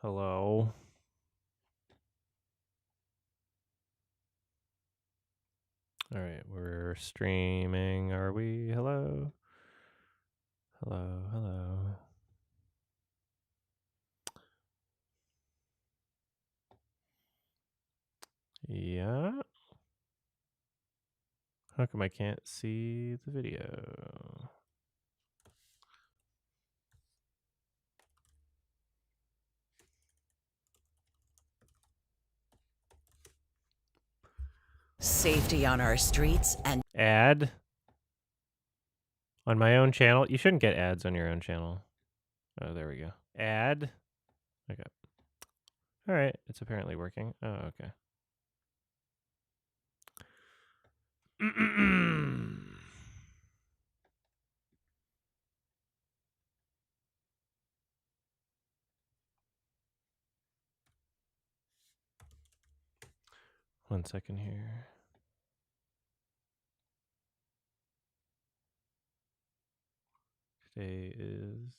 Hello. All right, we're streaming. Are we? Hello? Hello, hello. Yeah. How come I can't see the video? Safety on our streets and Ad? On my own channel? You shouldn't get ads on your own channel. Oh, there we go. Ad? Okay. All right, it's apparently working. Oh, okay. One second here. Today is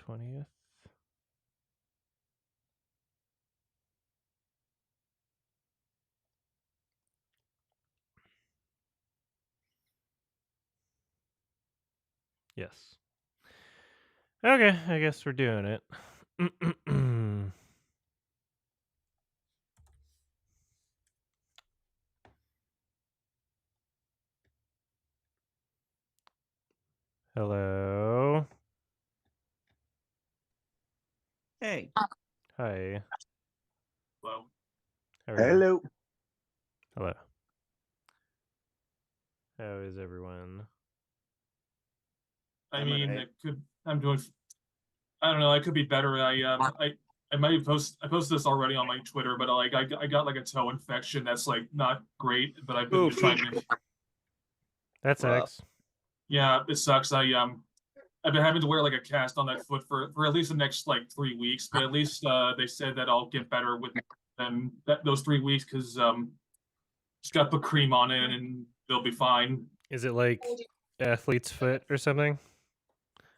20th. Yes. Okay, I guess we're doing it. Hello. Hey. Hi. Hello. How are you? Hello. Hello. How is everyone? I I'm mean, alright. I'm doing. I don't know. I could be better. I might have posted this already on my Twitter, but I got like a toe infection that's like not great. But I've been Oof. trying to. That sucks. Yeah, it sucks. I've been having to wear like a cast on that foot for at least the next like 3 weeks. But at least they said that I'll get better with them those 3 weeks because just got to put cream on it and they'll be fine. Is it like athlete's foot or something?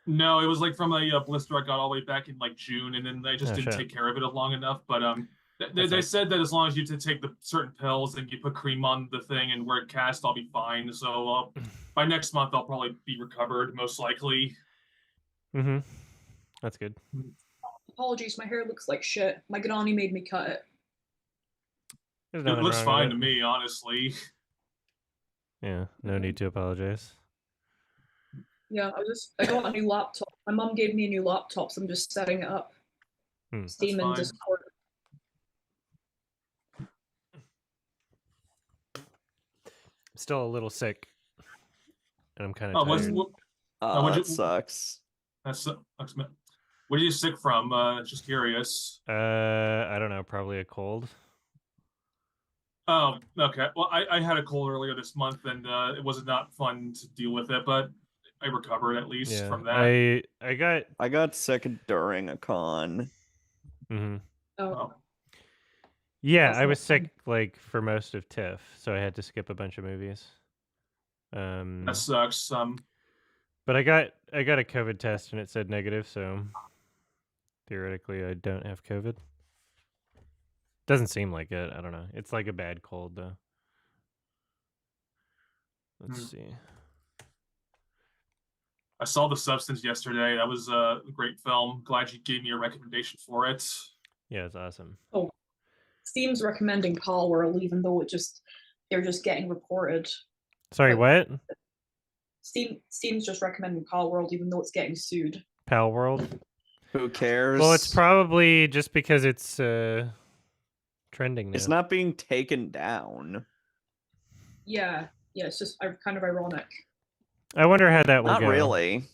No, it was like from a blister I got all the way back in like June, and then I just didn't shit. take care of it long enough. But they sucks. said that as long as you take the certain pills and you put cream on the thing and wear a cast, I'll be fine. So by next month, I'll probably be recovered, most likely. Mm-hmm. That's good. Apologies, my hair looks like shit. My granny made me cut it. There's It nothing looks wrong fine with to it. me, honestly. Yeah, no need to apologize. Yeah, I got a new laptop. My mum gave me a new laptop, so I'm just setting it up. Steam and fine. Discord. I'm still a little sick, and I'm kind Oh, of what's tired. what? That sucks. That sucks, man. What are you sick from? Just curious. I don't know. Probably a cold. Oh, okay. Well, I had a cold earlier this month, and it was not fun to deal with it, but I recovered at least from that. I got sick during a con. Mm-hmm. Oh. Yeah, That's I not was fun. sick like for most of TIFF, so I had to skip a bunch of movies. That sucks. But I got a COVID test and it said negative, so theoretically I don't have COVID. Doesn't seem like it. I don't know. It's like a bad cold though. Let's see. I saw The Substance yesterday. That was a great film. Glad you gave me a recommendation for it. Yeah, it's awesome. Oh, Steam's recommending Palworld, even though they're just getting reported. Sorry, what? Steam's just recommending Palworld, even though it's getting sued. Palworld? Who cares? Well, it's probably just because it's trending now. It's not being taken down. Yeah, it's just kind of ironic. I wonder how that will Not go. really.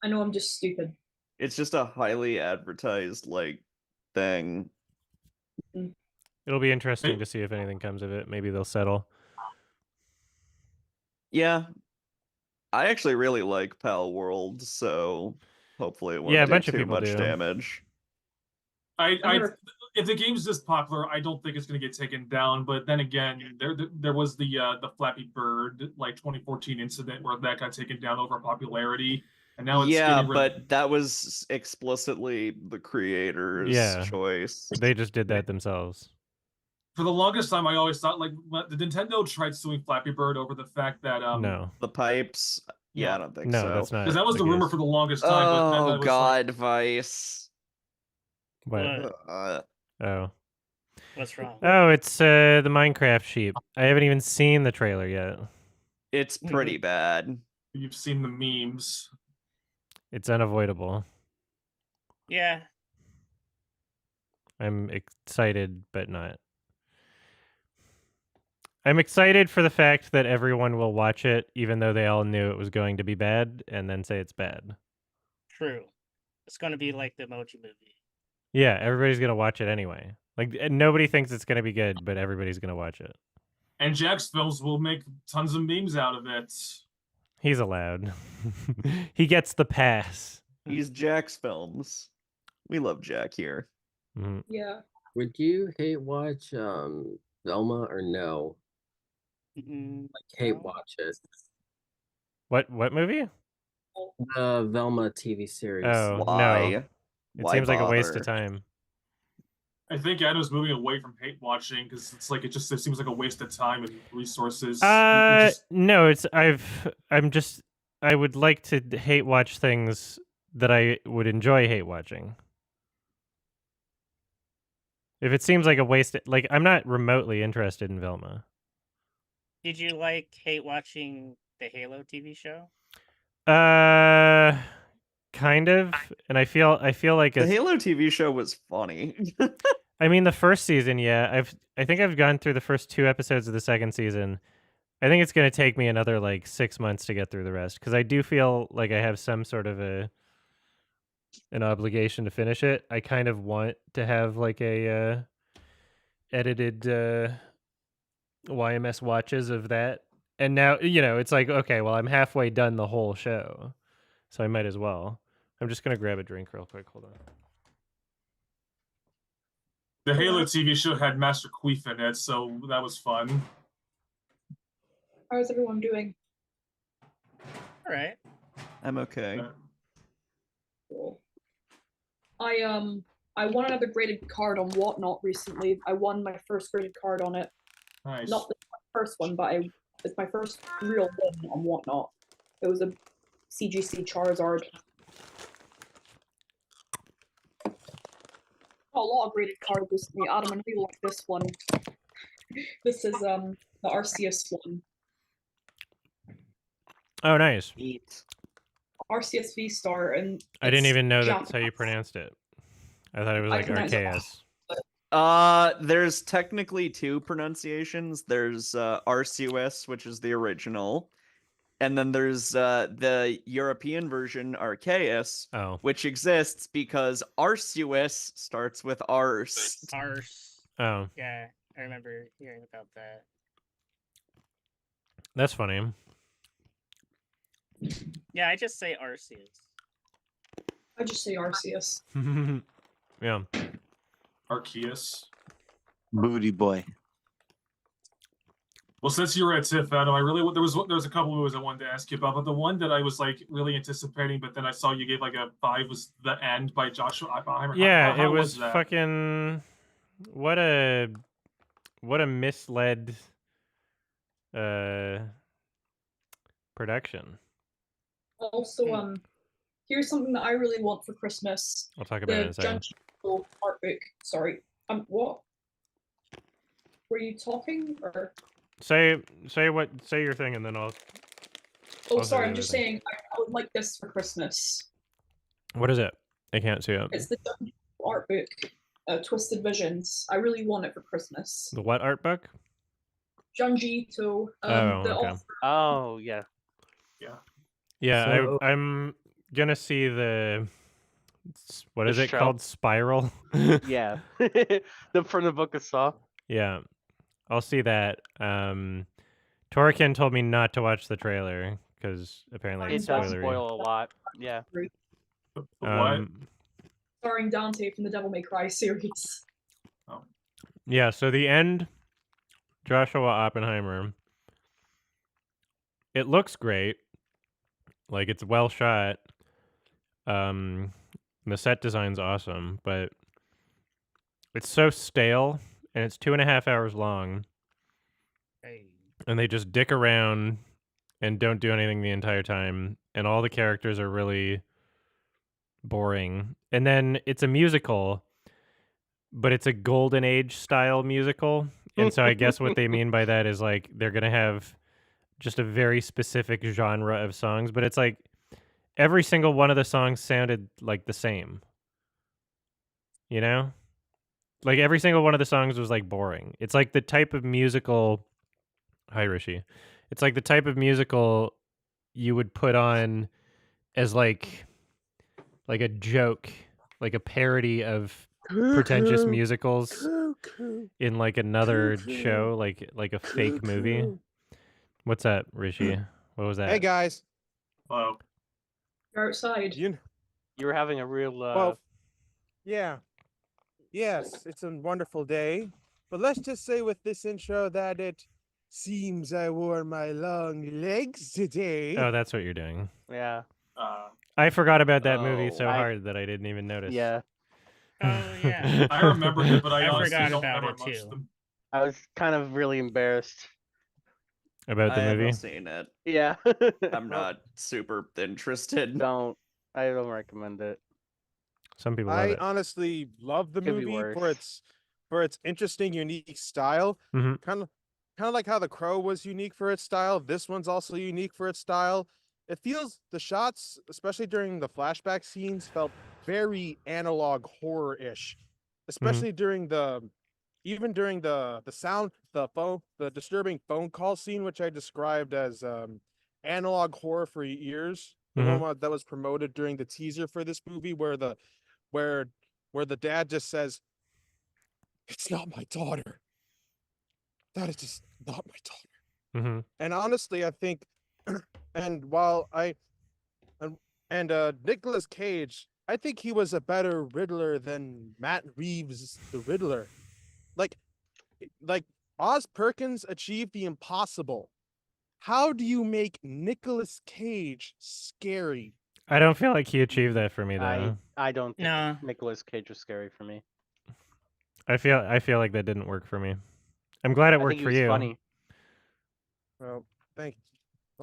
I know I'm just stupid. It's just a highly advertised thing. It'll be interesting to see if anything comes of it. Maybe they'll settle. Yeah. I actually really like Palworld, so hopefully it won't do too much damage. If the game's this popular, I don't think it's going to get taken down. But then again, there was the Flappy Bird 2014 incident where that got taken down over popularity, and now it's Yeah, getting rid but that was explicitly the creator's Yeah. choice. They just did that themselves. For the longest time, I always thought like the Nintendo tried suing Flappy Bird over the fact that No. The pipes. Yeah, I Yeah. don't think No, so. that's not. because that was the rumor case. for the longest time. But then Oh it was like, God, Vice. What? Oh. What's wrong? Oh, it's the Minecraft sheep. I haven't even seen the trailer yet. It's pretty bad. you've seen the memes. It's unavoidable. Yeah. I'm excited, but not. I'm excited for the fact that everyone will watch it, even though they all knew it was going to be bad, and then say it's bad. True. It's going to be like the Emoji Movie. Yeah, everybody's gonna watch it anyway. Like nobody thinks it's gonna be good, but everybody's gonna watch it. And Jack's films will make tons of memes out of it. He's allowed. He gets the pass. He's Jack's films. We love Jack here. Mhm. Yeah. Would you hate watch Velma or no? Mm, Like hate no. watch it. What movie? The Velma TV series. Oh, Why? no. It Why seems like a waste of bother? time. I think Adam's moving away from hate watching because it's like it seems like a waste of time and resources. No, I would like to hate watch things that I would enjoy hate watching. If it seems like a waste, like I'm not remotely interested in Velma. Did you like hate watching the Halo TV show? Kind of, and I feel like The Halo TV show was funny. I mean, the first season, yeah. I think I've gone through the first 2 episodes of the second season. I think it's going to take me another like 6 months to get through the rest because I do feel like I have some sort of an obligation to finish it. I kind of want to have like a edited YMS watches of that. And now, it's like, okay, well, I'm halfway done the whole show. So I might as well. I'm just going to grab a drink real quick. Hold on. The Halo TV show had Master Queef in it, so that was fun. How's everyone doing? All right. I'm okay. Cool. I won another graded card on Whatnot recently. I won my first graded card on it. Nice. Not the first one, but it's my first real win on Whatnot. It was a CGC Charizard. A lot of graded cards recently. Adam, I really like this one. This is the Arceus one. Oh, nice. Eat. Arceus V-Star, and I didn't it's even know that's how you Japanese. pronounced it. I thought it was like pronounce it- Arceus. There's technically 2 pronunciations. There's Arceus, which is the original, and then there's the European version, Arceus, Oh. which exists because Arceus starts with Ars. Arse. Oh. Yeah, I remember hearing about that. That's funny. Yeah, I just say Arceus. I just say Arceus. Yeah. Arceus. Booty boy. Well, since you were at TIFF, Adam, there was a couple of movies I wanted to ask you about, but the one that I was like really anticipating, but then I saw you gave like a 5 was The End by Joshua Oppenheimer. Yeah, How it was that? fucking what a misled production. Also, here's something that I really want for Christmas. I'll talk about it in The a second. Junji art book. Sorry. What? Were you talking or? Say your thing and then I'll Oh, I'll sorry. say I'm just everything. saying I would like this for Christmas. What is it? I can't see it. It's the Junji art book, Twisted Visions. I really want it for Christmas. The what art book? Junji Ito, Oh, the okay. author. Oh yeah. Yeah, So- I'm gonna see what is The it show? called? Spiral? Yeah. From the Book of Saw. Yeah. I'll see that. Torkin told me not to watch the trailer because apparently it's It does spoilery. spoil a lot. Yeah. What? Starring Dante from the Devil May Cry series. Yeah, so the end, Joshua Oppenheimer. It looks great. Like, it's well shot. Um, the set design's awesome, but it's so stale, and it's 2.5 hours long, Hey. and they just dick around and don't do anything the entire time, and all the characters are really boring. And then it's a musical, but it's a golden age style musical. And so I guess what they mean by that is like they're going to have just a very specific genre of songs, but it's like every single one of the songs sounded like the same. You know? Like every single one of the songs was like boring. It's like the type of musical Hi Rishi. It's like the type of musical you would put on as like a joke, like a parody of pretentious Cuckoo, musicals cuckoo, in like another cuckoo, show, like a fake movie. cuckoo. What's that, Rishi? What was that? Hey guys, Wow. You're outside. you You were having a real well, yeah, yes, it's a wonderful day, but let's just say with this intro that it seems I wore my long legs today. Oh, that's what you're doing. yeah. I forgot about that movie Oh. so I- hard that I didn't even notice. Yeah. Oh yeah. I remembered it, but I I honestly forgot don't about remember it, much too. of them. I was kind of really embarrassed. About the I movie. haven't seen it. Yeah. I'm not super interested. I don't recommend it. Some people love I it. honestly love the Could be movie worse. for its interesting, unique style. Mhm. Kind of like how The Crow was unique for its style. This one's also unique for its style. It feels the shots, especially during the flashback scenes, felt very analog horror-ish, especially during the the disturbing phone call scene, which I described as analog horror for years. The Mhm. one that was promoted during the teaser for this movie, where the dad just says, "It's not my daughter. That is just not my daughter." Mhm. And honestly, I think, and while I and Nicolas Cage, I think he was a better Riddler than Matt Reeves' the Riddler. Like Oz Perkins achieved the impossible. How do you make Nicolas Cage scary? I don't feel like he achieved that for me though. I don't think No. Nicolas Cage was scary for me. I feel like that didn't work for me. I'm glad it I think worked he for was you. funny. Well, thank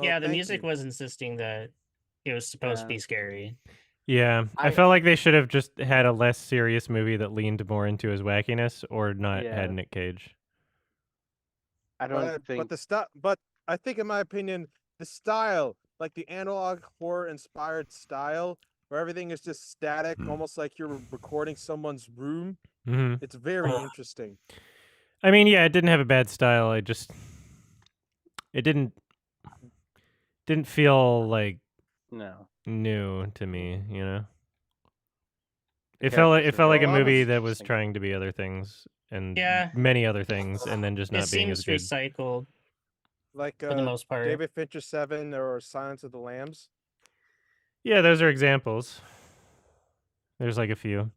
Yeah, the thank music you. was insisting that it was supposed to Yeah. be scary. Yeah, I I- felt like they should have just had a less serious movie that leaned more into his wackiness, or not Yeah. had Nick Cage. I don't think. But I think, in my opinion, the style, like the analog horror inspired style, where everything is just static, almost like you're recording someone's room, Hmm. it's very interesting. I mean, yeah, it didn't have a bad style. It didn't feel like No. new to me. You know, The it felt characters were like a well, movie honest- that was interesting. trying to be other things and Yeah. many other things, and then just It not being as seems good. recycled Like for the most part. David Fincher 7 or Silence of the Lambs. Yeah, those are examples. There's like a few.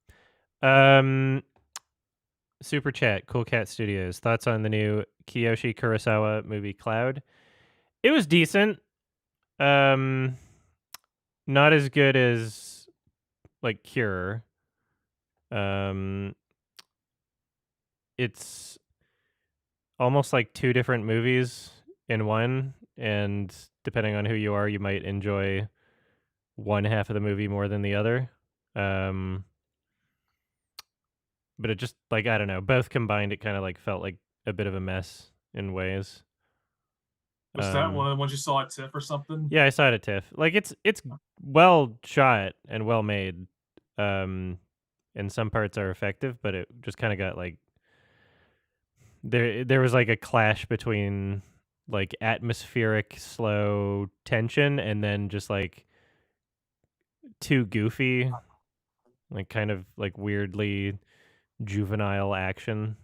Super chat, Cool Cat Studios. Thoughts on the new Kiyoshi Kurosawa movie Cloud? It was decent. Not as good as like Cure. It's almost like two different movies in one, and depending on who you are, you might enjoy one half of the movie more than the other. But it just like I don't know, both combined, it kind of like felt like a bit of a mess in ways. Was that one of the ones you saw at TIFF or something? Yeah, I saw it at TIFF. Like it's well shot and well made. And some parts are effective, but it just kind of got like there was like a clash between like atmospheric slow tension and then just like too goofy, like kind of like weirdly juvenile action,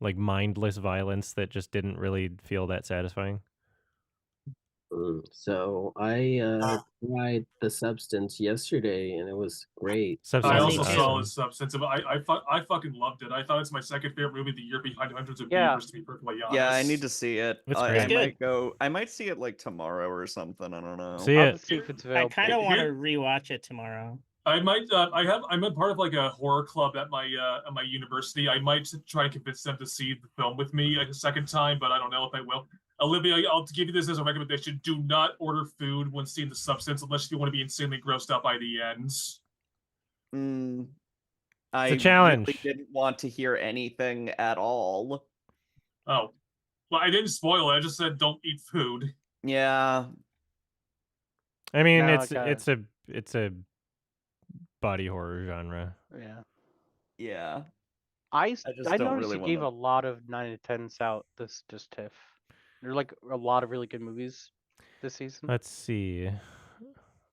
like mindless violence that just didn't really feel that satisfying. So I tried the Substance yesterday, and it was great. Substance I is also saw awesome. the Substance. I fucking loved it. I thought it's my second favorite movie of the year behind Hundreds of Yeah. Beavers, to be perfectly honest. Yeah, I need to see it. It's I great. It's might go. I might see it like tomorrow or something. I don't know. See I'll it. just see if it's I available. kind of want to Here- rewatch it tomorrow. I might. I'm a part of like a horror club at my university. I might try and convince them to see the film with me a second time, but I don't know if I will. Olivia, I'll give you this as a recommendation: do not order food when seeing The Substance unless you want to be insanely grossed out by the ends. I challenge. really didn't want to hear anything at all. Oh, well, I didn't spoil it. I just said don't eat food. Yeah. I mean, Now I it's a body horror genre. Yeah. Yeah. I just I don't noticed really he gave wanna- a lot of 9 to 10s out this TIFF. There are like a lot of really good movies this season. Let's see.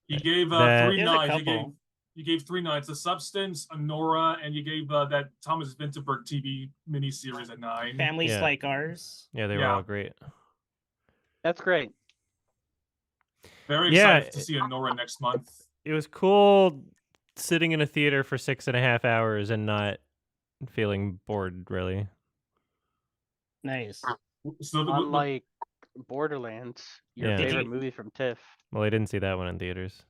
You gave That- three There's a nines. couple. You gave 3 nines. The Substance, Nora, and you gave that Thomas Vinterberg TV miniseries at 9. Families Yeah. Like Ours. Yeah, they were Yeah. all great. That's great. Very Yeah, excited to see a Nora next month. It was cool sitting in a theater for 6.5 hours and not feeling bored, really. Nice. So Unlike Borderlands, your Yeah. Did favorite you- movie from TIFF. Well, I didn't see that one in theaters.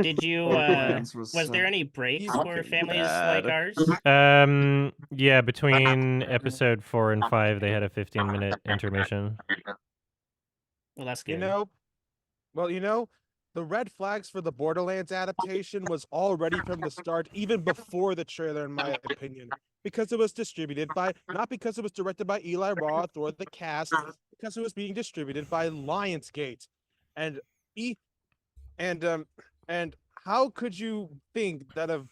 Did you? Borderlands Was was there so any breaks for fucking families bad. like ours? Yeah, between episode 4 and 5, they had a 15-minute intermission. Well, that's You good. know, the red flags for the Borderlands adaptation was already from the start, even before the trailer, in my opinion, because it was distributed by, not because it was directed by Eli Roth or the cast, because it was being distributed by Lionsgate, and and how could you think that a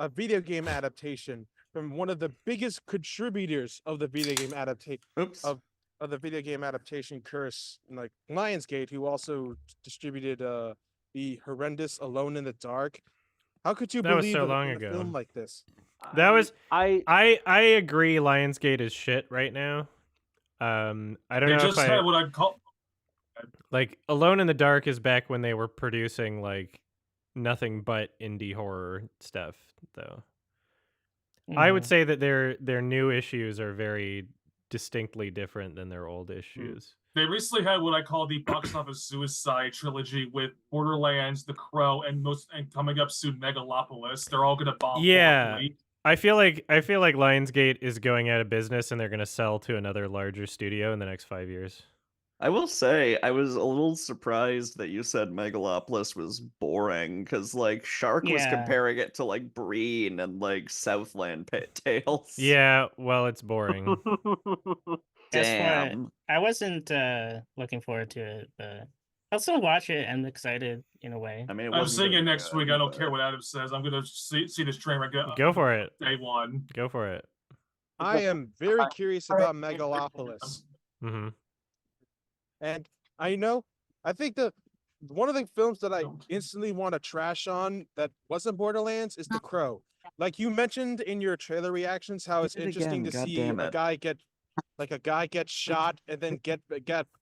video game adaptation from one of the biggest contributors of the video game adaptation Oops. of the video game adaptation curse, like Lionsgate, who also distributed the horrendous Alone in the Dark. How could you That was believe so in long a ago. film like this? That was I I agree Lionsgate is shit right now. I don't they know just if I had what I'd call. like Alone in the Dark is back when they were producing like nothing but indie horror stuff though. I would Mhm. say that their new issues are very distinctly different than their old issues. They recently had what I call the box office suicide trilogy with Borderlands, The Crow, and coming up soon Megalopolis. They're all gonna bomb. Yeah. horribly. I feel like Lionsgate is going out of business and they're going to sell to another larger studio in the next 5 years. I will say I was a little surprised that you said Megalopolis was boring because like Shark was Yeah. comparing it to like Breen and like Southland Tales. Yeah, well, it's boring. That's why Damn. I wasn't looking forward to it, but I'll still watch it. I'm excited in a way. I mean, it I'm wasn't seeing very it next good, week. I don't but- care what Adam says. I'm gonna see this train wreck Go for it. day one. Go for it. I am very curious about Megalopolis. Mhm. And I think one of the films that I instantly want to trash on that wasn't Borderlands is The Crow. Like you mentioned in your trailer reactions, how it's Hit it interesting again, to see goddamn a it. guy get shot and then get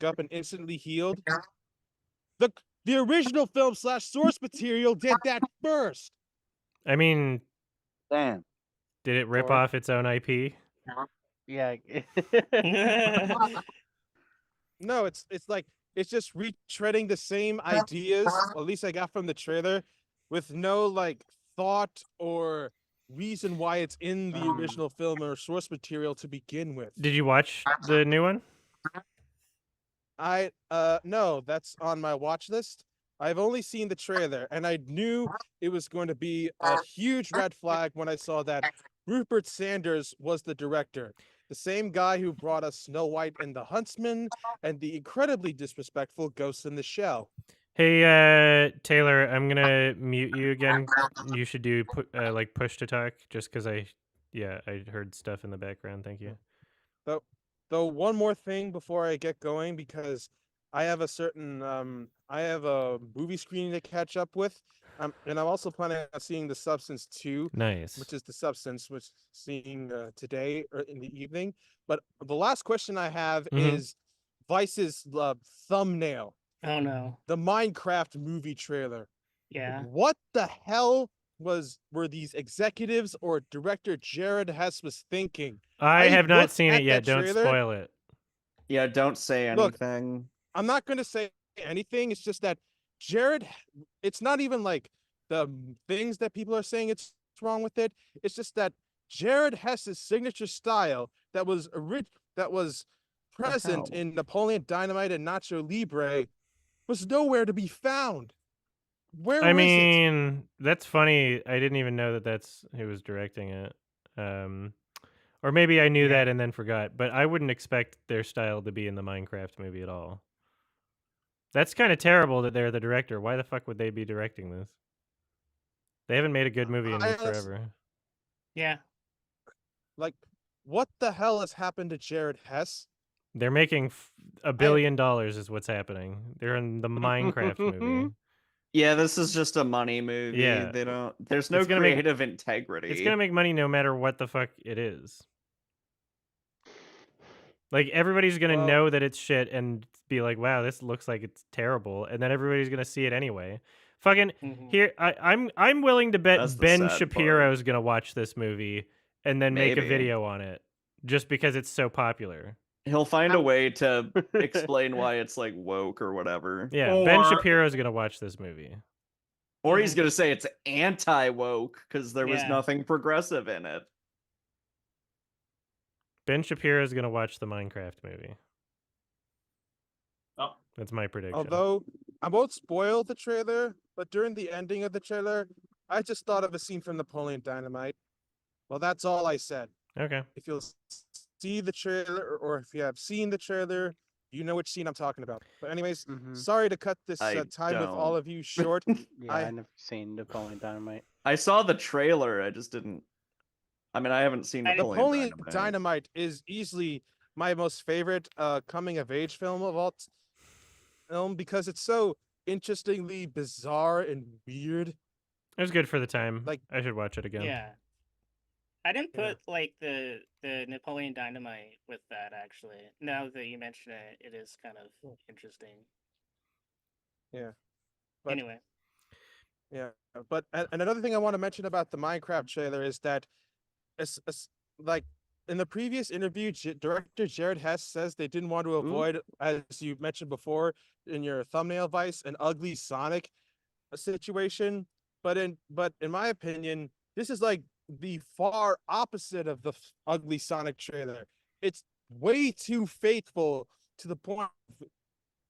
up and instantly healed. The original film / source material did that first. I mean, Damn. did it rip Or- off its own IP? Yeah. No, it's just retreading the same ideas, or at least I got from the trailer, with no like thought or reason why it's in the original film or source material to begin with. Did you watch the new one? No, that's on my watch list. I've only seen the trailer, and I knew it was going to be a huge red flag when I saw that Rupert Sanders was the director. The same guy who brought us Snow White and the Huntsman and the incredibly disrespectful Ghost in the Shell. Hey, Taylor, I'm gonna mute you again. You should do like push to talk, just because I heard stuff in the background. Thank you. Though one more thing before I get going, because I have a movie screening to catch up with, and I'm also planning on seeing The Substance 2, Nice. which is The Substance, which seeing today or in the evening. But the last question I have Mhm. is, Vice's thumbnail, Oh no. the Minecraft movie trailer. Yeah. What the hell were these executives or director Jared Hess was thinking? I have not looked seen it at yet. that Don't trailer. spoil it. Yeah, don't say Look, anything. I'm not going to say anything. It's just that Jared, it's not even like the things that people are saying it's wrong with it. It's just that Jared Hess's signature style that was present hell? in Napoleon Dynamite and Nacho Libre was nowhere to be found. Where I is it? mean, that's funny. I didn't even know that that's who was directing it. Or maybe I knew Yeah. that and then forgot. But I wouldn't expect their style to be in the Minecraft movie at all. That's kind of terrible that they're the director. Why the fuck would they be directing this? They haven't made a good movie in forever. Yeah. Like, what the hell has happened to Jared Hess? They're making $1 billion is what's happening. They're in the Minecraft movie. Yeah, this is just a money movie. Yeah. They don't. There's no It's gonna make- creative integrity. It's gonna make money no matter what the fuck it is. Like everybody's gonna Well- know that it's shit and be like, "Wow, this looks like it's terrible," and then everybody's gonna see it anyway. Fucking Mhm. here, I'm willing to bet That's the Ben sad Shapiro's gonna watch this movie and then make a Maybe. video on it just because it's so popular. He'll find a way to explain why it's like woke or whatever. Yeah, Ben Or- Shapiro's gonna watch this movie. Or he's gonna say it's anti-woke because there was Yeah. nothing progressive in it. Ben Shapiro's gonna watch the Minecraft movie. Oh. That's my prediction. Although I won't spoil the trailer, but during the ending of the trailer, I just thought of a scene from Napoleon Dynamite. Well, that's all I said. Okay. If you'll see the trailer, or if you have seen the trailer, you know which scene I'm talking about. But anyways, Mhm. sorry to cut this I time with all don't. of you short. Yeah, I never seen Napoleon Dynamite. I saw the trailer. I just didn't. I mean, I haven't seen Napoleon Dynamite. Dynamite is easily my most favorite coming of age film of all film because it's so interestingly bizarre and weird. It was good for the time. Like- I should watch it again. Yeah. I didn't Yeah. put like the Napoleon Dynamite with that actually. Now that you mention it, it is kind of interesting. Yeah. But- Anyway. Yeah, but and another thing I want to mention about the Minecraft trailer is that, like in the previous interview, director Jared Hess says they didn't want to avoid, as you mentioned before in your thumbnail, Vice, an ugly Sonic situation. But in my opinion, this is like the far opposite of the ugly Sonic trailer. It's way too faithful to the point of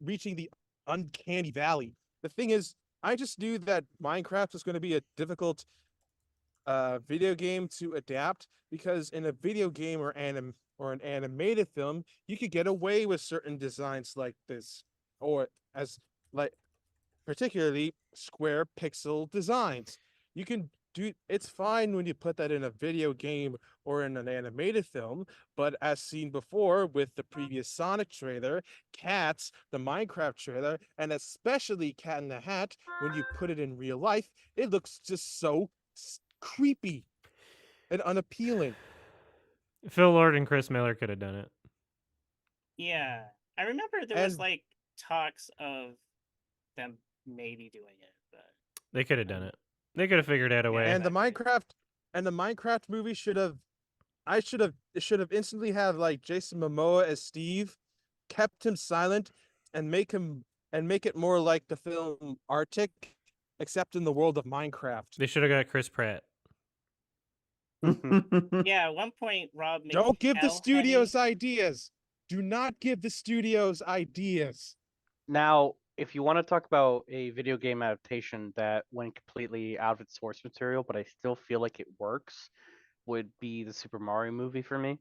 reaching the uncanny valley. The thing is, I just knew that Minecraft was going to be a difficult video game to adapt because in a video game or an animated film, you could get away with certain designs like this, or as like particularly square pixel designs. You can do it's fine when you put that in a video game or in an animated film, but as seen before with the previous Sonic trailer, Cats, the Minecraft trailer, and especially Cat in the Hat, when you put it in real life, it looks just so creepy and unappealing. Phil Lord and Chris Miller could have done it. Yeah. I remember there was And- like talks of them maybe doing it, but They could have done it. They could have figured out a way. And the exactly. Minecraft movie should have instantly have like Jason Momoa as Steve, kept him silent, and make it more like the film Arctic, except in the world of Minecraft. They should have got Chris Pratt. yeah, at one point Rob Don't give the McElhenney- studios ideas. Do not give the studios ideas. Now, if you want to talk about a video game adaptation that went completely out of its source material, but I still feel like it works, would be the Super Mario movie for me.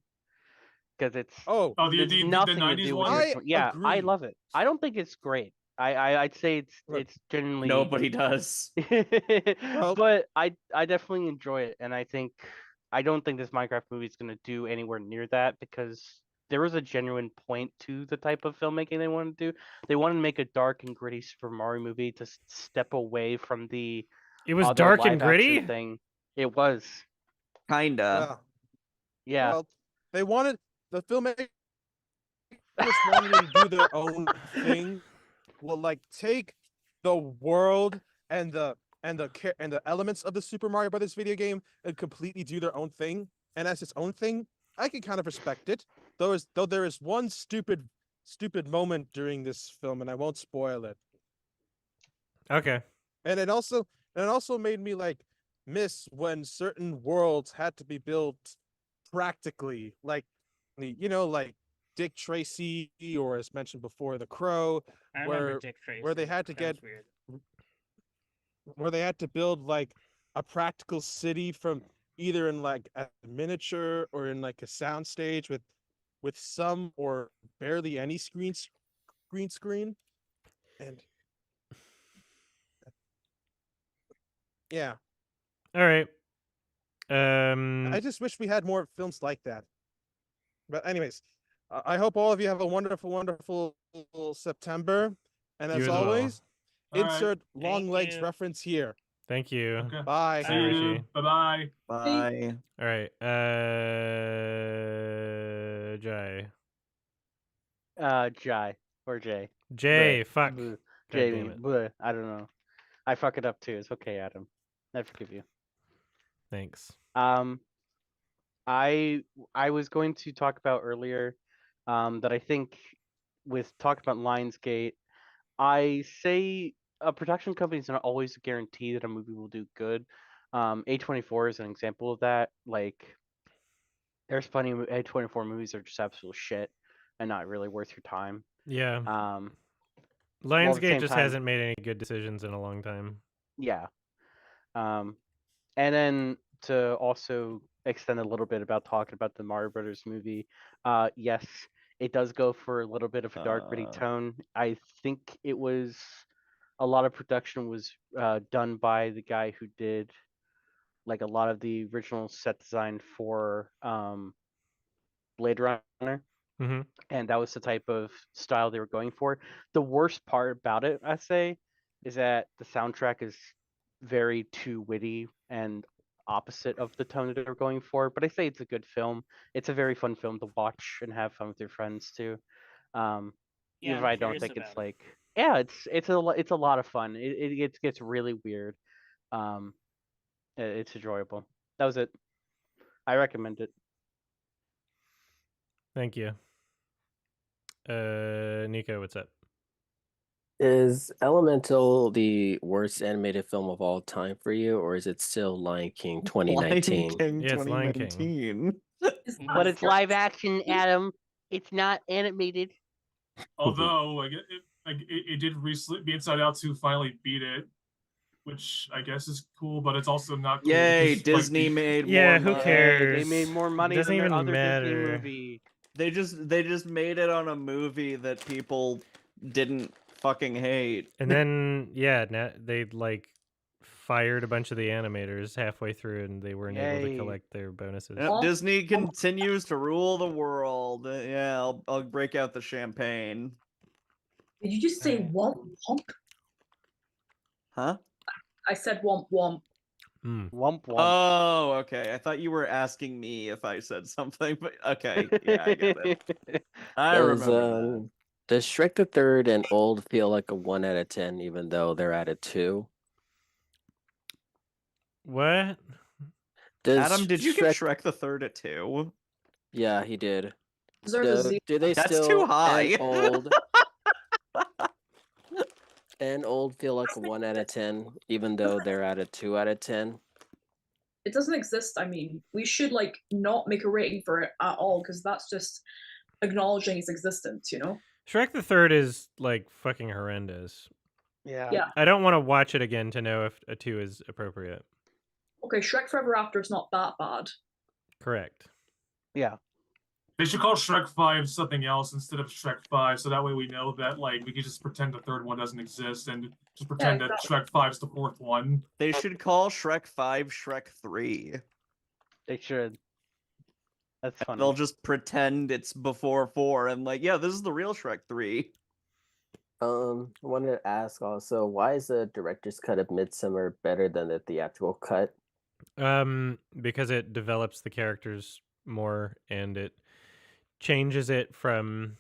Because it's Oh, Oh, it's the nothing to 90s do with one? your I cho- yeah, I agree. love it. I don't think it's great. I'd say Look, it's genuinely Nobody does. Well- but I definitely enjoy it, and I don't think this Minecraft movie is gonna do anywhere near that because there was a genuine point to the type of filmmaking they wanted to do. They wanted to make a dark and gritty Super Mario movie to step away from the It was other dark and live-action gritty. thing. It was, Kinda. well, yeah. well, they wanted the filmmaker just wanted them to do their own thing. Will like take the world and the elements of the Super Mario Brothers video game and completely do their own thing, and as its own thing, I can kind of respect it. Though there is one stupid moment during this film, and I won't spoil it. Okay. And it also made me like miss when certain worlds had to be built practically, like like Dick Tracy, or as mentioned before, The Crow, I remember where Dick Tracy. where they had to That was get weird. where they had to build like a practical city from either in like a miniature or in like a sound stage with some or barely any screen. And yeah, All right. I just wish we had more films like that. But anyways, I hope all of you have a wonderful, wonderful September. And You as as well. always, All right. insert long Thank legs you. reference here. Thank you. Okay. Bye. See you, Rishi. dude. Bye-bye. Bye. All right. Jai. Jai or Jay. Jay. Bleh, Fuck. bleh, God Jamie. damn it. Bleh, I don't know. I fuck it up too. It's okay, Adam. I forgive you. Thanks. I was going to talk about earlier that I think with talking about Lionsgate, I say a production company is not always a guarantee that a movie will do good. A24 is an example of that. Like, there's plenty of A24 movies that are just absolute shit and not really worth your time. Yeah. While at the Lionsgate same just time, hasn't made any good decisions in a long time. yeah. And then to also extend a little bit about talking about the Mario Brothers movie, yes, it does go for a little bit of a dark, gritty tone. I think it was a lot of production was done by the guy who did like a lot of the original set design for Blade Runner. Mm-hmm. And that was the type of style they were going for. The worst part about it, I say, is that the soundtrack is very too witty and opposite of the tone that they're going for. But I say it's a good film. It's a very fun film to watch and have fun with your friends too. Yeah, Even if I'm I don't curious think it's about it. like, yeah, it's a lot of fun. It gets really weird. It's enjoyable. That was it. I recommend it. Thank you. Nico, what's up? Is Elemental the worst animated film of all time for you, or is it still Lion King Lion 2019? King Yeah, it's Lion King. 2019. Is that But it's fair? live action, Adam. It's not animated. Although, like, it did recently be Inside Out 2 finally beat it, which I guess is cool, but it's also not cool Yay, because like Disney made Yeah, more who money. cares? They made more money Doesn't than their even other Disney matter. movie. They just made it on a movie that people didn't fucking hate. And then yeah, they like fired a bunch of the animators halfway through, and they weren't able to Yay. collect their bonuses. Yep, Oh. Disney continues to rule the world. Yeah, I'll break out the champagne. Did you just say womp womp? Huh? I said womp womp. Mm. Womp womp. Oh, okay. I thought you were asking me if I said something, but okay. Yeah, I get it. I Does remember that. does Shrek the Third and Old feel like a 1 out of 10, even though they're at a 2? What? Does Adam, did you Shrek... give Shrek the Third a 2? Yeah, he did. Deserves a zero. Do they That's still too high. and Old feel like a 1 out of 10, even though they're at a 2 out of 10? It doesn't exist. I mean, we should like not make a rating for it at all because that's just acknowledging its existence, you know? Shrek the Third is like fucking horrendous. Yeah. Yeah. I don't want to watch it again to know if a 2 is appropriate. Okay, Shrek Forever After is not that bad. Correct. Yeah. They should call Shrek 5 something else instead of Shrek 5, so that way we know that like we can just pretend the third one doesn't exist and just pretend that Shrek 5's the fourth one. They should call Shrek 5 Shrek 3. They should. That's funny. They'll just pretend it's before 4 and like, yeah, this is the real Shrek 3. I wanted to ask also, why is the director's cut of Midsummer better than the theatrical cut? Because it develops the characters more and it changes it from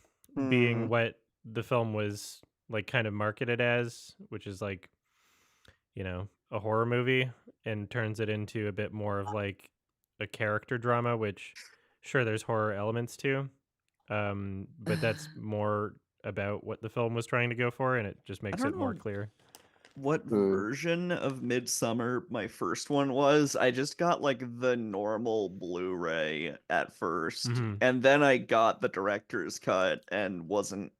being what the film was like kind of marketed as, which is like, a horror movie, and turns it into a bit more of like a character drama, which sure there's horror elements to. But that's more about what the film was trying to go for, and it just makes don't it more know clear. what Hmm. version of Midsummer my first one was. I just got like the normal Blu-ray at first, Mhm. and then I got the director's cut and wasn't.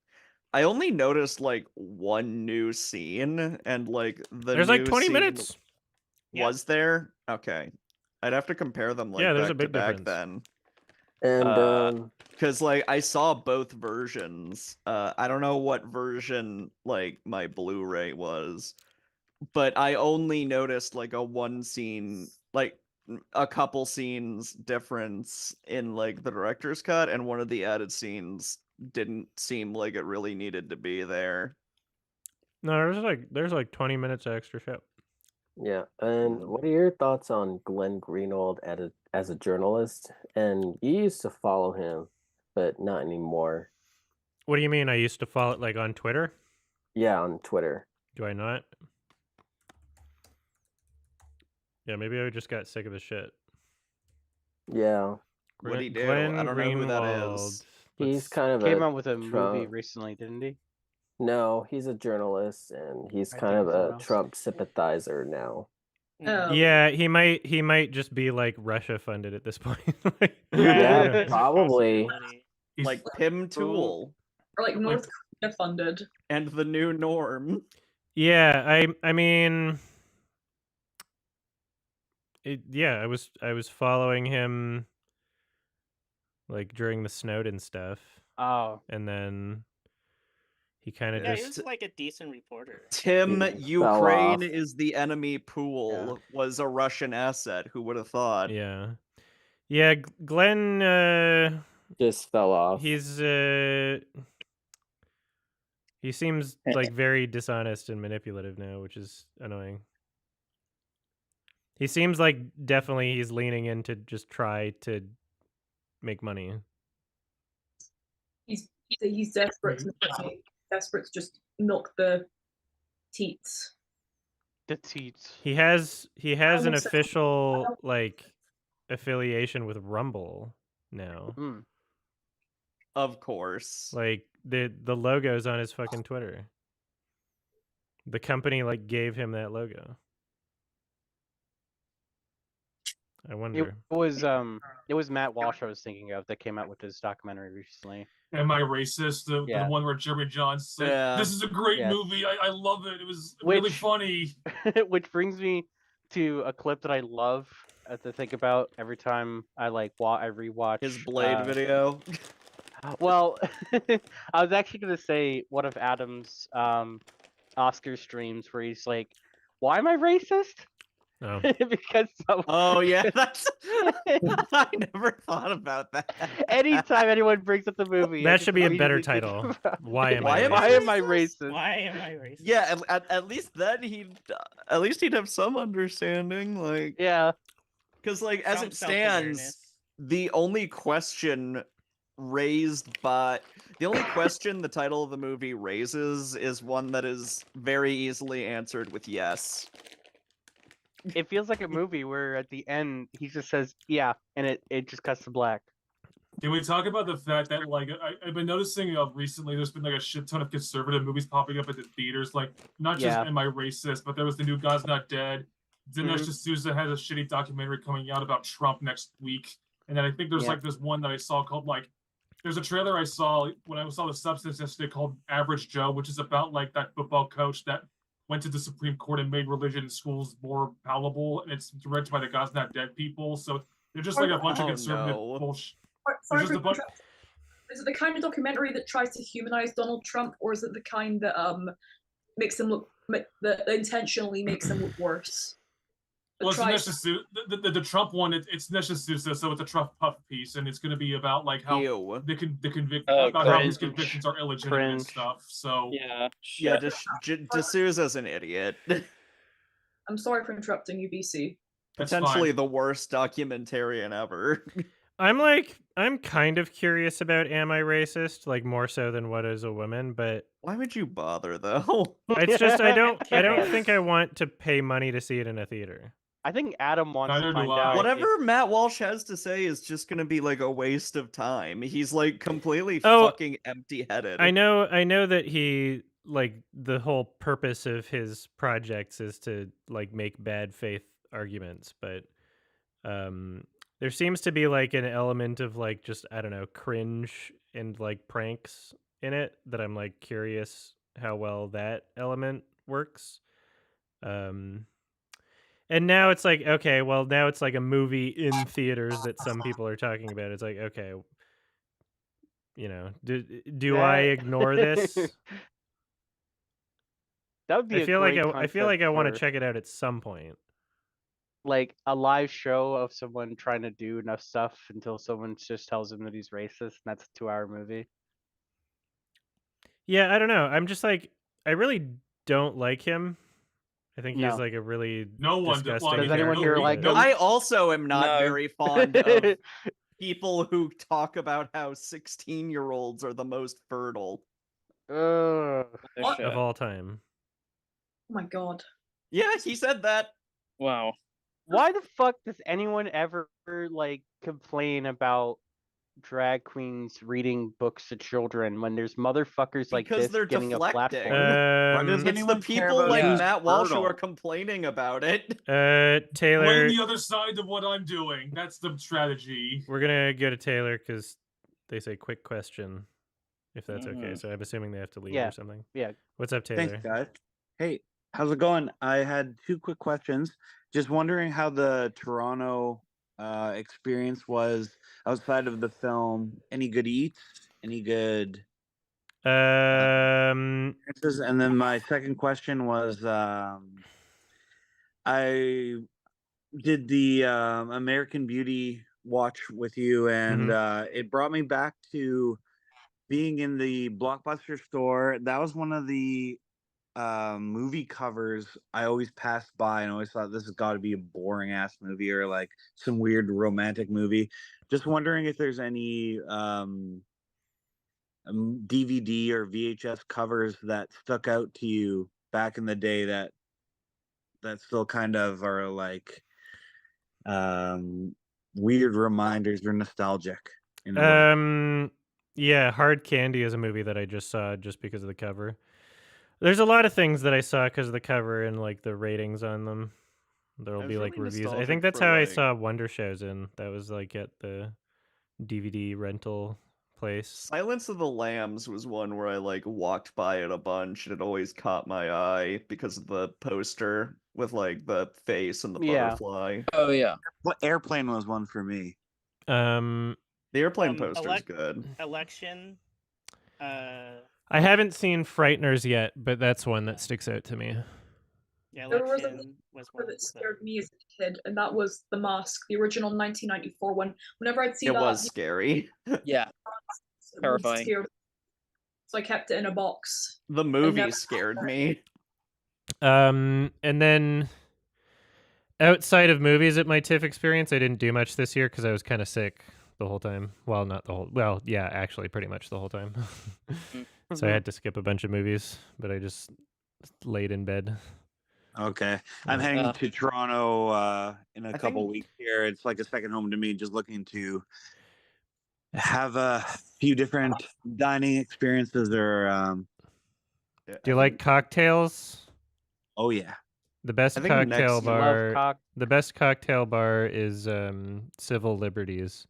I only noticed like one new scene, and like the There's like new 20 scene minutes. Yeah. was there. Okay, I'd have to compare them like Yeah, there's a back to big back difference. then. And Because like I saw both versions. I don't know what version like my Blu-ray was, but I only noticed like a one scene, like a couple scenes difference in like the director's cut, and one of the added scenes didn't seem like it really needed to be there. No, there's like 20 minutes of extra shit. yeah, and what are your thoughts on Glenn Greenwald as a journalist? And you used to follow him, but not anymore. What do you mean? I used to follow it like on Twitter. Yeah, on Twitter. Do I not? Yeah, maybe I just got sick of his shit. Yeah, What'd he do? Glenn I don't know who that Greenwald. is. he's kind of Came a out with a movie Trump. recently, didn't he? No, he's a journalist, and he's I kind think of it's someone a else. Trump sympathizer now. Mhm. Yeah, he might just be like Russia funded at this point. Like, Yeah, That's a probably. possibility. Like Pim Tool Or like North Korea funded. and the new norm. Yeah, I mean, I was following him like during the Snowden stuff, Oh, and then he kind of Yeah, he just was like a decent reporter. Tim, He fell Ukraine off. is the enemy pool, was a Russian asset. Who would have thought? yeah. Glenn Just fell off. he seems like very dishonest and manipulative now, which is annoying. He seems like definitely he's leaning in to just try to make money. He's desperate to desperate to just milk the teats. the teats. He has an makes sense. official like affiliation with Rumble now. Hmm. Of course. Like the logo's on his fucking Twitter. The company like gave him that logo. I It wonder. was Matt Walsh I was thinking of that came out with his documentary recently. Am I racist? The Yeah. one where Jeremy Johns said, Yeah. "This is a great Yes. movie. I love it. It was really Which- funny." Which brings me to a clip that I love to think about every time I I rewatch His Blade video. Well, I was actually gonna say one of Adam's Oscar streams where he's like, "Why am I racist?" Oh. Because Oh yeah, that's. I never thought about that. anytime anyone brings up the movie, I That just should be a better immediately think title. about Why it. am Why I am Why racist? am I racist? Why am I racist? Yeah, at least then he'd have some understanding, like, Yeah, because like as Some it stands, self-awareness. the only question the title of the movie raises is one that is very easily answered with yes. it feels like a movie where at the end he just says "yeah" and it just cuts to black. Can we talk about the fact that like I've been noticing recently there's been like a shit ton of conservative movies popping up at the theaters, like not just Yeah. Am I Racist, but there was the new God's Not Dead. Dinesh Mhm. D'Souza has a shitty documentary coming out about Trump next week, and then I think there's Yeah. like this one that I saw called like there's a trailer I saw when I saw the substance yesterday called Average Joe, which is about like that football coach that went to the Supreme Court and made religion in schools more palatable, and it's directed by the God's Not Dead people, so they're just like a bunch of Oh, conservative no. bullshit. Sorry just for a bunch- interrupting. Is it the kind of documentary that tries to humanize Donald Trump, or is it the kind that makes him look that intentionally makes him look worse? That Well, it's tries- the Trump one. It's Dinesh D'Souza, so it's a Trump puff piece, and it's going to be about like how Ew. the convict Oh, about how his cringe. convictions are illegitimate and Cringe. stuff. So Yeah. Yeah, Shit. D'Souza's an idiot. I'm sorry for interrupting you, BC. that's Potentially fine. the worst documentarian ever. I'm kind of curious about am I racist, like more so than what is a woman, but Why would you bother though? it's just I don't Curious. think I want to pay money to see it in a theater. I think Adam wants Neither to do find I. out. Whatever Matt Walsh has to say is just gonna be like a waste of time. He's like completely Oh, fucking empty-headed. I know that he like the whole purpose of his projects is to like make bad faith arguments, but there seems to be like an element of like just I don't know, cringe and like pranks in it that I'm like curious how well that element works. Um and now it's like okay, well now it's like a movie in theaters that some people are talking about. It's like okay, you know, do I That- ignore this? That would be I a feel like great I feel like I want to for, check it out at some point. like a live show of someone trying to do enough stuff until someone just tells him that he's racist, and that's a 2-hour movie. Yeah, I don't know. I'm just like I really don't like him. I think he's No. like a really No one did- well, I disgusting Does anyone character, here like but- him? I also am not No. very fond of people who talk about how 16-year-olds are the most fertile. Ugh. What? of all time. Oh my god. Yeah, he said that. Wow. Why the fuck does anyone ever like complain about drag queens reading books to children when there's motherfuckers like Because this they're getting a deflecting. platform? It's the anyone care people about like being Matt Walsh who fertile? are complaining about it. Taylor, Blame the other side of what I'm doing. That's the strategy. we're gonna go to Taylor because they say quick question, if that's okay. Mm. So I'm assuming they have to leave Yeah. or something. Yeah. What's up, Taylor? Thanks, guys. Hey, how's it going? I had 2 quick questions. Just wondering how the Toronto experience was outside of the film. Any good eats? Any good experiences? And then my second question was, I did the American Beauty watch with you, and it brought me back to being in the Blockbuster store. That was one of the movie covers I always passed by and always thought this has got to be a boring ass movie or like some weird romantic movie. Just wondering if there's any DVD or VHS covers that stuck out to you back in the day that still kind of are like weird reminders or nostalgic in a way. Yeah, Hard Candy is a movie that I just saw just because of the cover. There's a lot of things that I saw because of the cover and like the ratings on them. There'll I be was like really reviews. I nostalgic think that's for, how I like- saw Wonder Shows in. That was like at the DVD rental place. Silence of the Lambs was one where I like walked by it a bunch, and it always caught my eye because of the poster with like the face and the Yeah. butterfly. Oh yeah. Airplane was one for me. The airplane poster's elect- good. Election. I haven't seen Frighteners yet, but that's one that sticks out to me. Yeah, There was a election was one one. that scared me as a kid, and that was The Mask, the original 1994 one. Whenever I'd see It that, was scary. Yeah. it really terrifying. scared me. So I kept it in a box. The movie never- scared me. And then outside of movies at my TIFF experience, I didn't do much this year because I was kind of sick the whole time. Well, not the whole. Well, yeah, actually, pretty much the whole time. So I had to skip a bunch of movies, but I just laid in bed. Okay. I'm Yeah. heading to Toronto in a I couple think- weeks here. It's like a second home to me, just looking to have a few different dining experiences or Yeah, Do you I like think- cocktails? oh yeah. The best I think cocktail next- Love bar. cock. The best cocktail bar is Civil Liberties.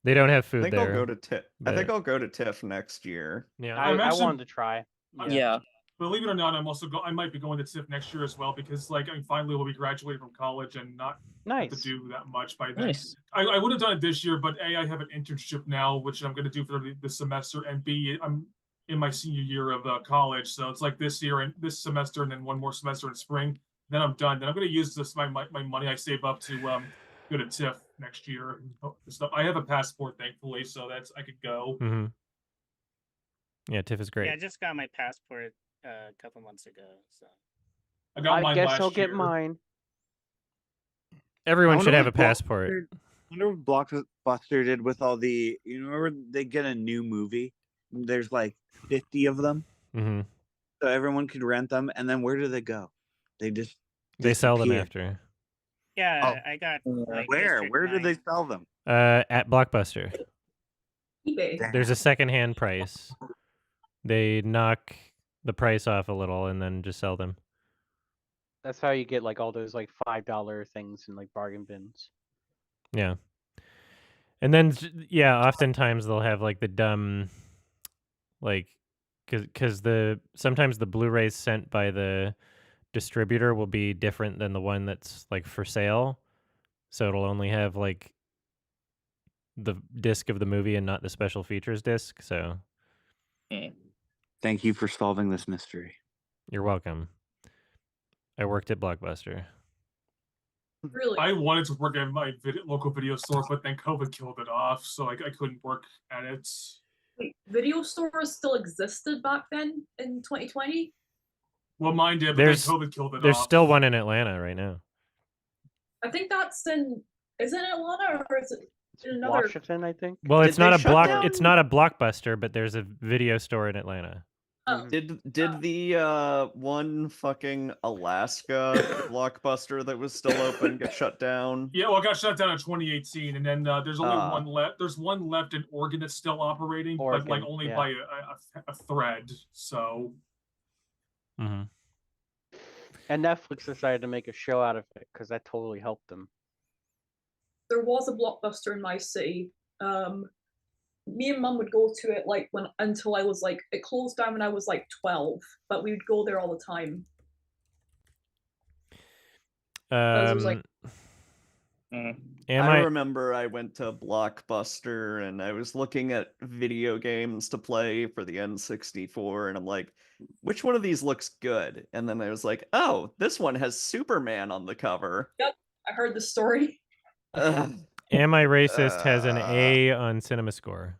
They don't have I food think there. I'll go to TIFF. I think but- I'll go to TIFF next year. Yeah. I actually- wanted to try. Yeah. Believe it or not, I might be going to TIFF next year as well because like I finally will be graduating from college and not have to Nice. do that much by then. Nice. I would have done it this year, but A, I have an internship now, which I'm going to do for the semester, and B, I'm in my senior year of college, so it's like this year and this semester, and then one more semester in spring. Then I'm done. Then I'm going to use this my money I save up to go to TIFF next year and stuff. I have a passport, thankfully, so that's I could go. Mm-hmm. Yeah, TIFF is great. Yeah, I just got my passport a couple months ago. So I got I mine guess last I'll get year. mine. Everyone I should wonder have a what ball- passport. wonder what Blockbuster did with all the. You remember they get a new movie? There's like 50 of them, Hmm. so everyone could rent them. And then where do they go? They just They sell them disappear. after. Yeah, I got like Where? District Where do they 9. sell them? At Blockbuster. eBay. There's a secondhand price. They knock the price off a little and then just sell them. That's how you get like all those like $5 things in like bargain bins. Yeah. And then yeah, oftentimes they'll have like the dumb, like, because sometimes the Blu-rays sent by the distributor will be different than the one that's like for sale, so it'll only have like the disc of the movie and not the special features disc. So Thank you for solving this mystery. you're welcome. I worked at Blockbuster. Really? I wanted to work at my local video store, but then COVID killed it off, so I couldn't work at it. Wait, video stores still existed back then in 2020? Well, mine did, but There's then COVID killed it there's off. still one in Atlanta right now. I think that's in. Is it Atlanta or is it in another? Washington, I think. Well, Did it's not they a shut block. down? It's not a Blockbuster, but there's a video store in Atlanta. Oh, Did the one fucking Alaska Blockbuster that was still open get shut down? Yeah, well, it got shut down in 2018, and then there's only Ah. one left. There's one left in Oregon that's still operating, but like Oregon, only yeah. by a thread. So Mm-hmm. And Netflix decided to make a show out of it because that totally helped them. there was a Blockbuster in my city. Me and Mum would go to it like until I was like, it closed down when I was like 12, but we would go there all the time. Because it was like, I remember I went to Blockbuster and I was looking at video games to play for the N64, and I'm like, which one of these looks good? And then I was like, oh, this one has Superman on the cover. yep, I heard the story. Ugh, Am I Racist has an A on CinemaScore.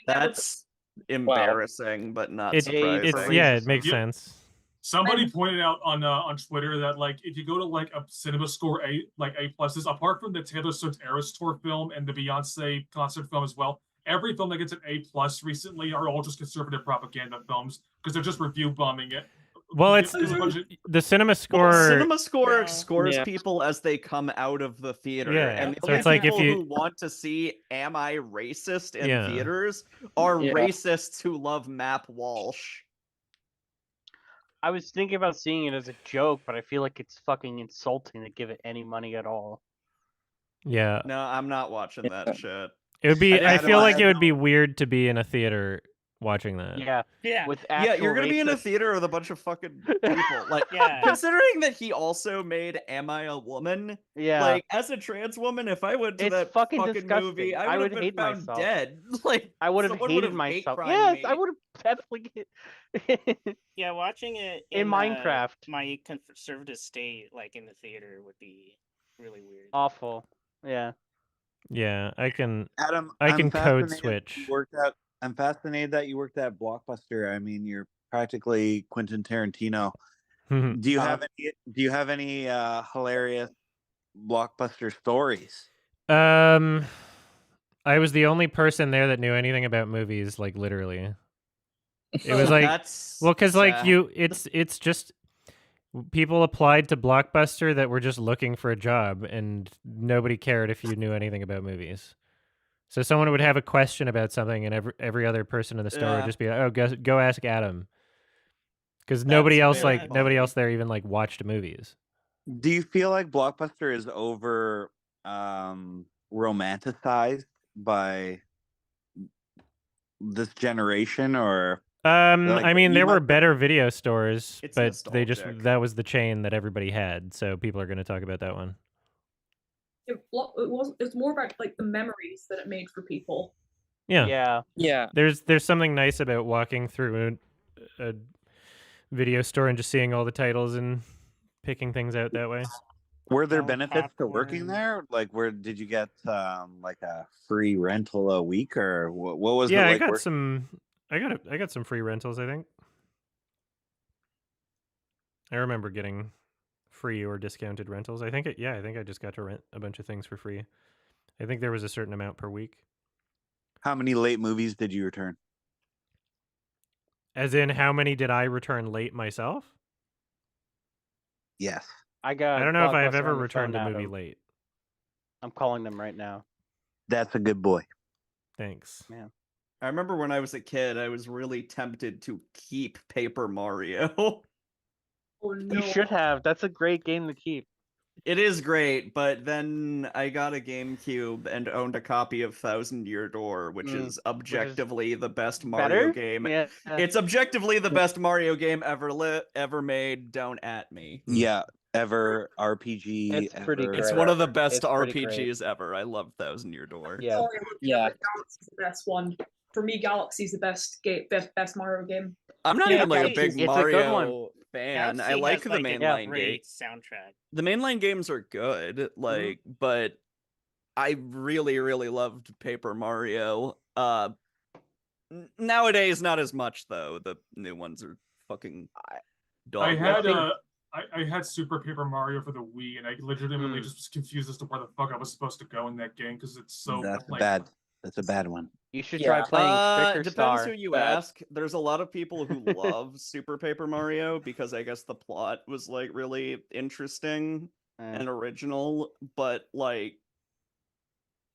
that's embarrassing, but not It's surprising. yeah, it makes Yep. sense. somebody pointed out on Twitter that like if you go to like a cinema score A pluses, apart from the Taylor Swift Eras Tour film and the Beyonce concert film as well, every film that gets an A plus recently are all just conservative propaganda films because they're just review bombing it. Well, it's There's a bunch of- the CinemaScore. CinemaScore Yeah. scores Yeah. people as they come out of the theater, Yeah, and the so only it's like if people you- who want to see "Am I Racist" in Yeah. theaters are Yeah. racists who love Map Walsh. I was thinking about seeing it as a joke, but I feel like it's fucking insulting to give it any money at all. Yeah, No, I'm not watching that shit. it would be. I Adam, feel I like have it would be weird to be in a watching that. Yeah, Yeah. with Yeah, actual you're gonna be in a racists. theater with a bunch of fucking people. Like, Yeah. considering that he also made "Am I a Woman?" Yeah, Like, as a trans woman, if I went to It's that fucking movie, disgusting. I I would have would been hate found myself. dead. Like, I would have someone hated hate myself. crimed Yes, me. I would have definitely. Yeah, watching it In Minecraft. my conservative state, like in the theater, would be really weird. Awful. Yeah. Yeah, I can. Adam, I I'm can code fascinated that switch. you worked at. I'm fascinated that you worked at Blockbuster. I mean, you're practically Quentin Tarantino. Do you have any? Do you have any hilarious Blockbuster stories? I was the only person there that knew anything about movies, like literally. It was like, That's well, because like sad. it's just people applied to Blockbuster that were just looking for a job, and nobody cared if you knew anything about movies. So someone would have a question about something, and every other person in the store would Yeah. just be like, "Oh, go ask Adam," because nobody That's else very nobody funny. else there even like watched movies. Do you feel like Blockbuster is over romanticized by this generation, or like, I mean, you there were must- better video stores, It's but they just nostalgic. that was the chain that everybody had, so people are going to talk about that one. It's more about like the memories that it made for people. Yeah. Yeah. There's something nice about walking through a video store and just seeing all the titles and picking things out that way. Were there All benefits to working popcorn. there? Like, where did you get like a free rental a week, or what was Yeah, it I like? got some. I got some free rentals. I think. I remember getting free or discounted rentals. I think I just got to rent a bunch of things for free. I think there was a certain amount per week. How many late movies did you return? As in, how many did I return late myself? Yes. I got. I don't know if I've Blockbuster ever on the returned a phone, movie Adam. late. I'm calling them right now. That's a good boy. Thanks. Man. I remember when I was a kid, I was really tempted to keep Paper Mario. Oh no. You should have. That's a great game to keep. It is great, but then I got a GameCube and owned a copy of Thousand Year Door, which is objectively the best Mario Better? game. Yeah. It's objectively the best Mario game ever made. Don't at me. Yeah, ever RPG. It's pretty ever. It's great. one of the best It's pretty great. RPGs ever. I love Thousand Year Door. Yeah. Sorry, Yeah. Galaxy's the best one. For me, Galaxy's the best Mario game. I'm not Yeah, even like a Galaxy's- big it's a good one. Mario fan. I Galaxy like has, the like, a mainline game. great soundtrack. The mainline games are good, like, but I really, really loved Paper Mario. Nowadays, not as much though. The new ones are fucking dog. I had water. I had Super Paper Mario for the Wii, and I legitimately just was confused as to where the fuck I was supposed to go in that game because it's so That's like, bad. That's a bad one. You should Yeah. try playing Sticker Depends Star. who you Bad. ask. There's a lot of people who love Super Paper Mario because I guess the plot was like really interesting and original, but like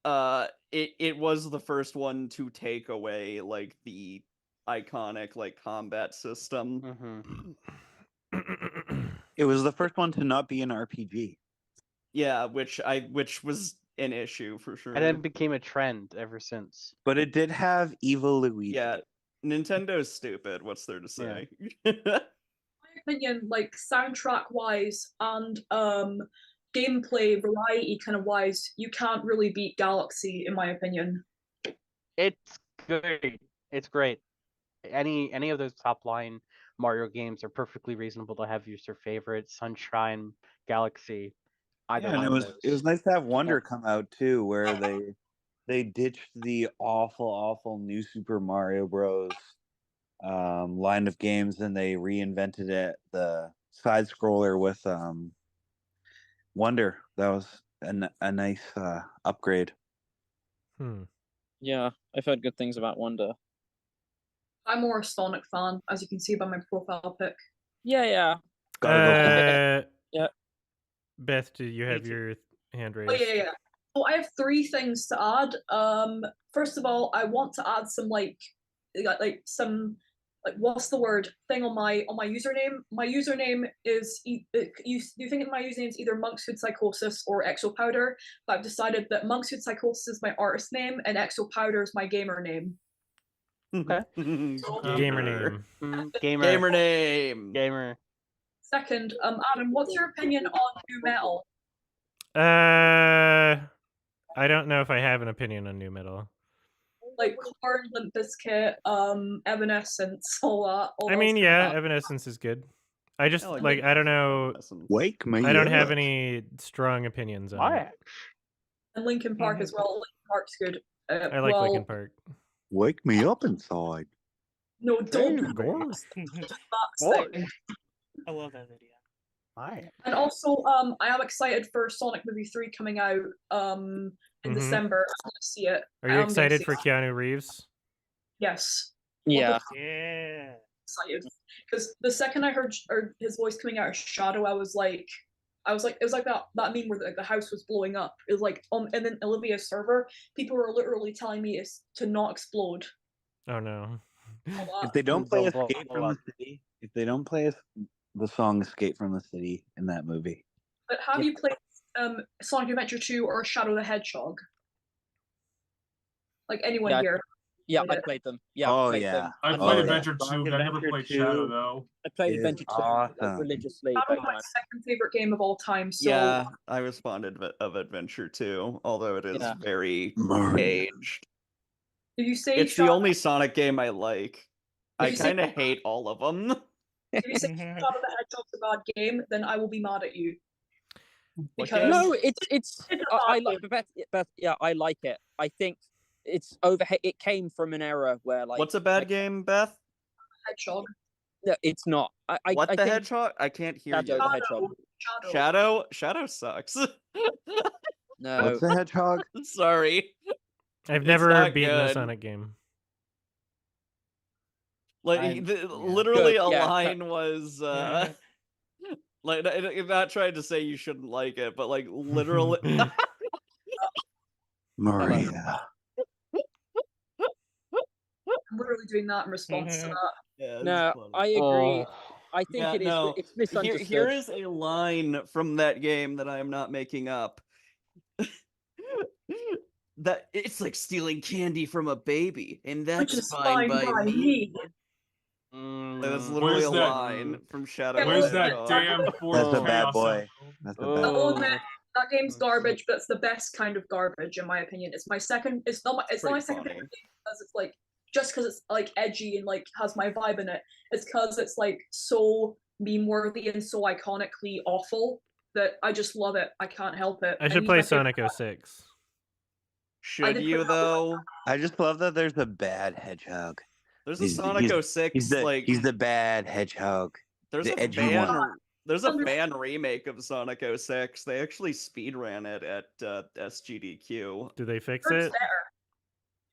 it was the first one to take away like the iconic like combat system. It was the first one to not be an RPG. Yeah, which was an issue for sure. And then it became a trend ever since. But it did have Evil Luigi. Yeah, Nintendo's stupid. What's there to say? My opinion, like soundtrack wise and gameplay variety kind of wise, you can't really beat Galaxy in my opinion. It's great. It's great. Any of those top line Mario games are perfectly reasonable to have as your favorite. Sunshine, Galaxy, either Yeah, and one of it was those. nice to have Wonder come out too, where they ditched the awful new Super Mario Bros. Line of games and they reinvented it, the side scroller with Wonder. That was a nice upgrade. Yeah, I've heard good things about Wonder. I'm more a Sonic fan, as you can see by my profile pic. Yeah. Yeah. Beth, do you have your hand raised? Oh yeah. So I have 3 things to add. First of all, I want to add some some what's the word thing on my username. My username is you think my username is either Monkshood Psychosis or Exo Powder, but I've decided that Monkshood Psychosis is my artist name and Exo Powder is my gamer name. Okay. Gamer name. Gamer name. Gamer. Second, Adam, what's your opinion on new metal? I don't know if I have an opinion on new metal. Like Korn, Limp Bizkit, Evanescence, all that. I mean, yeah, Evanescence is good. I just like I don't know. Wake me I don't up. have any strong opinions on it. And Linkin Park as well. Linkin Park's good. I like Linkin Park. Wake me up inside. No, don't do that thing. I love that video. And also, I am excited for Sonic Movie 3 coming out in December. I'm gonna see it. Are you excited for Keanu Reeves? Yes. Yeah. Yeah. Excited. Because the second I heard his voice coming out of Shadow, it was like it was like that meme where the house was blowing up. It was like and then Olivia's server, people were literally telling me to not explode. Oh no. If they don't play Escape from the City, if they don't play the song Escape from the City in that movie. But have you played Sonic Adventure 2 or Shadow the Hedgehog? Like anyone here? Yeah, I played them. Yeah. Oh, I played yeah. them. I played Adventure 2, but I never played Shadow though. I played is Adventure 2 awesome. religiously. Probably my second favorite game of all time. So Yeah, I was fond of Adventure 2, although it is very aged. did you say It's the only Sonic game I like. I you say- kind of hate all of them. if you say Shadow the Hedgehog's a bad game, then I will be mad at you. Because No, it's I like but yeah, I like it. I think it's it came from an era where like What's a bad game, Beth? Hedgehog. No, it's not. What I the think Hedgehog? I can't hear Shadow you. the Hedgehog. Shadow sucks. No. What's the hedgehog? Sorry. I've It's never not beaten a good. Sonic game. Like literally Good, a yeah, line was like I'm not trying to say you shouldn't like it, but like literally Maria. I'm literally doing that in response to that. Yeah, No, funny. I agree. Oh, I think Yeah, it is. no. It's misunderstood. Here is a line from that game that I am not making up. That it's like stealing candy from a baby, and Which that's is fine by me. That's literally Where's a that- line from Shadow Yeah, of Where's the that Hedgehog. damn Force That's a bad Chaos boy. Emerald? That's a bad I'll boy. admit, that game's garbage, but it's the best kind of garbage in my opinion. It's my second. It's not my. It's not my Pretty second funny. favorite game because it's like just because it's like edgy and like has my vibe in it. It's because it's like so meme worthy and so iconically awful that I just love it. I can't help it. I should And he's play my favorite- Sonic 06. Should did you put it up though? I just love that there's a bad hedgehog. There's a He's- Sonic he's- 06 He's the like he's the bad hedgehog. there's the a edgy fan one. there's a fan remake of Sonic 06. They actually speedran it at SGDQ. Do they fix It's it? better.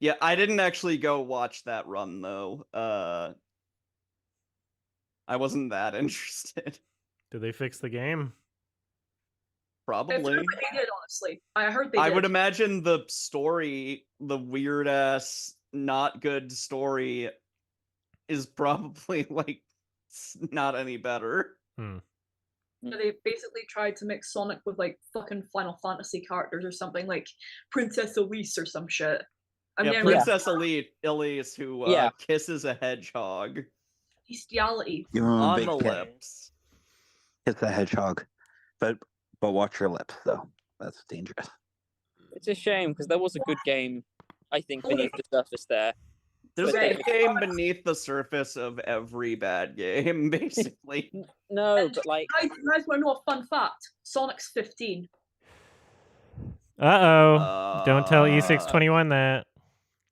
Yeah, I didn't actually go watch that run though. I wasn't that interested. Do they fix the game? It Probably. feels like they did, honestly. I heard they I did. would imagine the story, the weird ass, not good story, is probably like not any better. They basically tried to mix Sonic with like fucking Final Fantasy characters or something, like Princess Elise or some shit. I Yeah, mean, like Princess Elise who Yeah. kisses a hedgehog bestiality. Give him a on big the kiss. lips. Kiss the hedgehog, but watch your lips though. That's dangerous. It's a shame because there was a good game, I think, beneath the surface there. There's But a they- good game beneath the surface of every bad game, basically. No, but like, You guys want to know a fun fact? Sonic's 15. Uh-oh. Don't tell E621 that.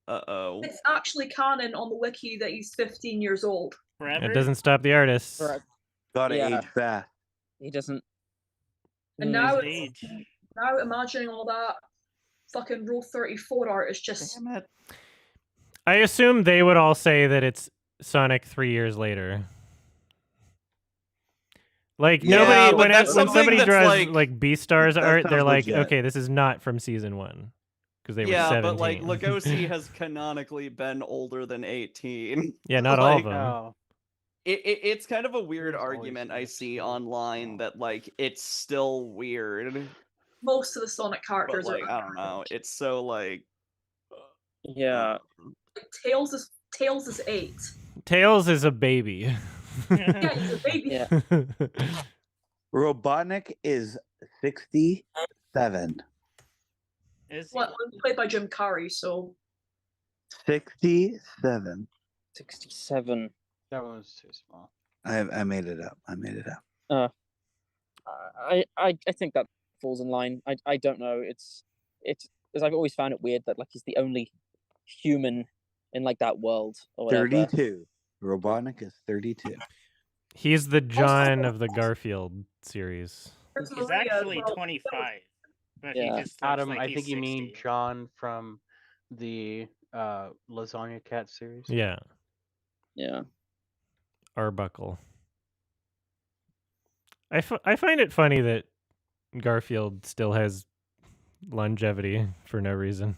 Uh-oh. It's actually canon on the wiki that he's 15 years old. Forever? It doesn't stop the artists. Gotta Yeah. age fast. he doesn't. And Mm. now, Age. now imagining all that fucking Rule 34 art is just Damn it. I assume they would all say that it's Sonic 3 years later. Like Yeah, nobody but when that's when something somebody that's draws like- Beastars That art, they're sounds like, legit. okay, this is not from season 1 because they were Yeah, 17. but like Lugosi has canonically been older than 18. Yeah, not all of Like, them. No. It's kind of a weird There's always argument I mixed see signals. online that like it's still weird, most of the Sonic but characters like are. I don't know. It's so like Yeah. Like, Tails is 8. Tails is a baby. Yeah, he's a baby. Yeah. Robotnik is 67. Is he? Well, played by Jim Carrey, so 67. 67. That one was too small. I made it up. I made it up. I think that falls in line. I don't know. It's because I've always found it weird that like he's the only human in like that world or whatever. 32. Robotnik is 32. He's the John of the Garfield series. There's He's Maria as actually well. 25. But Yeah. he just looks Adam, like I he's think you mean 60. John from the Lasagna Cat series. Yeah, Yeah. Arbuckle. I find it funny that Garfield still has longevity for no reason.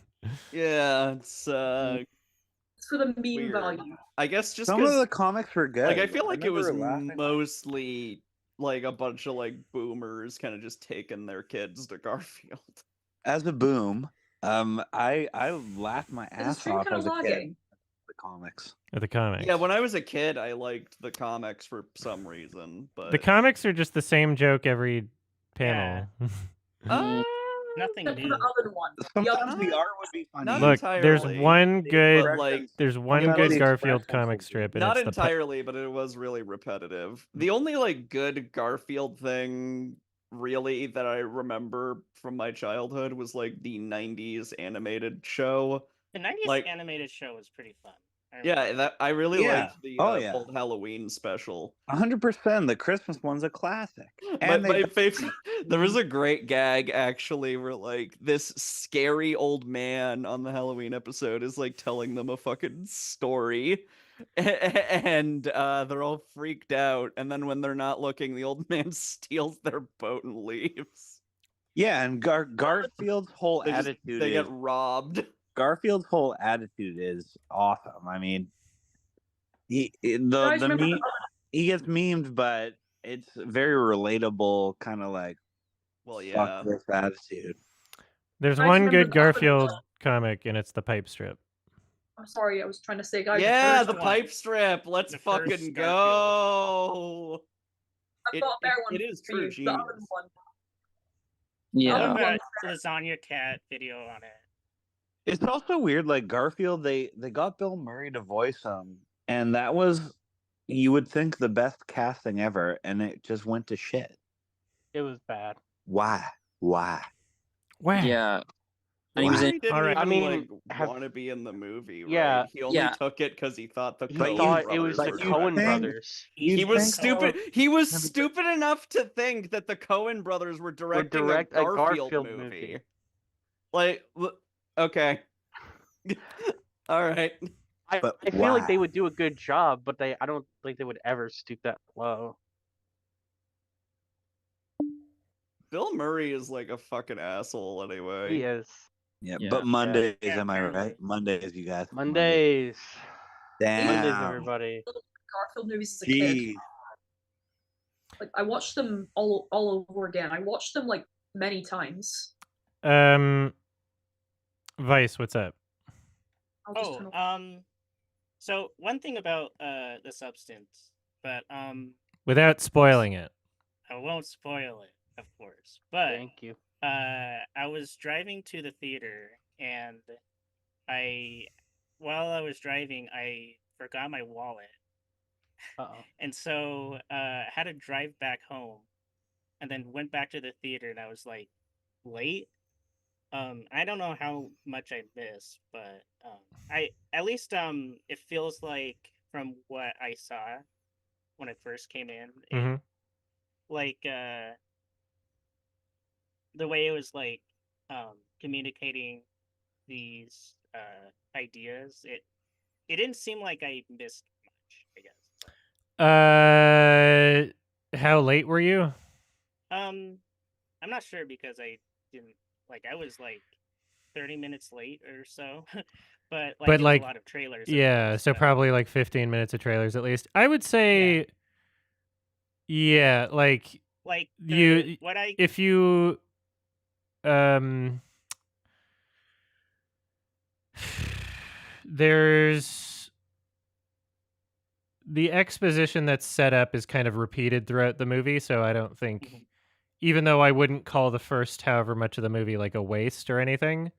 yeah, it's It's for the meme weird. value. I guess just Some of the because comics were good. like I feel like it was remember laughing. mostly like a bunch of like boomers kind of just taking their kids to Garfield. As a boom, I laughed my Is the ass stream off kind as of a kid. lagging? The comics. Of the comics. Yeah, when I was a kid, I liked the comics for some reason, but The comics are just the same joke every panel. Nothing Except for new. the other one. Sometimes other- the art would be funny. not Look, there's entirely, one good but like there's one Sometimes good the Garfield expressions comic will be- strip, and not it's the entirely, but it was really repetitive. The only like good Garfield thing really that I remember from my childhood was like the 90s animated show. The 90s like- animated show was pretty fun. Yeah, I really Yeah. liked the Oh, yeah. old Halloween special. 100%. The Christmas one's a classic. My And they favorite, there was a great gag actually where like this scary old man on the Halloween episode is like telling them a fucking story, and they're all freaked out. And then when they're not looking, the old man steals their boat and leaves. Yeah, and Garfield's whole attitude they is get robbed. Garfield's whole attitude is awesome. I mean, he Guys, remember he gets memed, but it's very relatable, kind of like Well, fuck yeah. this attitude. There's Guys, one remember good the other- Garfield comic, and it's the pipe strip. I'm sorry, I was trying to say, guys. Yeah, first the one- pipe strip. Let's The first fucking Garfield. go. I've got a better one it is for you. true The other genius. one. Yeah. Other That one. lasagna cat video on it. It's also weird, like Garfield, they got Bill Murray to voice him, and that was, you would think, the best casting ever, and it just went to shit. It was bad. Why? Wow. Yeah. And he was Why? in. He didn't All right. even I mean, like want to be in the movie, right? Yeah. He only Yeah. took it because he thought the He Coen thought brothers it was were the But you Coen directing. brothers. He was think- stupid. He was Have you- stupid enough to think that the Coen brothers were directing direct a a Garfield, Garfield movie. movie. Like, okay, all right. But I feel like they why? would do a good job, but I don't think they would ever stoop that low. Bill Murray is like a fucking asshole anyway. He is. Yeah, Yeah. but Mondays, Yeah, am I apparently. right? Mondays, you guys. Mondays. Damn. Mondays, everybody. Garfield movies as a kid. Jeez. Like I watched them all over again. I watched them like many times. Vice, what's up? I'll just turn off- So one thing about the substance, but Without spoiling it. I won't spoil it, of course. But Thank you. I was driving to the theater, and while I was driving, I forgot my wallet, Uh-oh. and so had to drive back home, and then went back to the theater, and I was like late. I don't know how much I missed, but I at least it feels like from what I saw when I first came in, Mhm. like the way it was like communicating these ideas, it didn't seem like I missed much, I guess. How late were you? I'm not sure because I didn't I was like 30 minutes late or so. But But, there was like, a lot of trailers. at Yeah, first, so probably like 15 minutes of trailers at least. I would say, yeah, like like you, what I if you, there's the exposition that's set up is kind of repeated throughout the movie, so I don't think, Mhm. even though I wouldn't call the first however much of the movie like a waste or anything,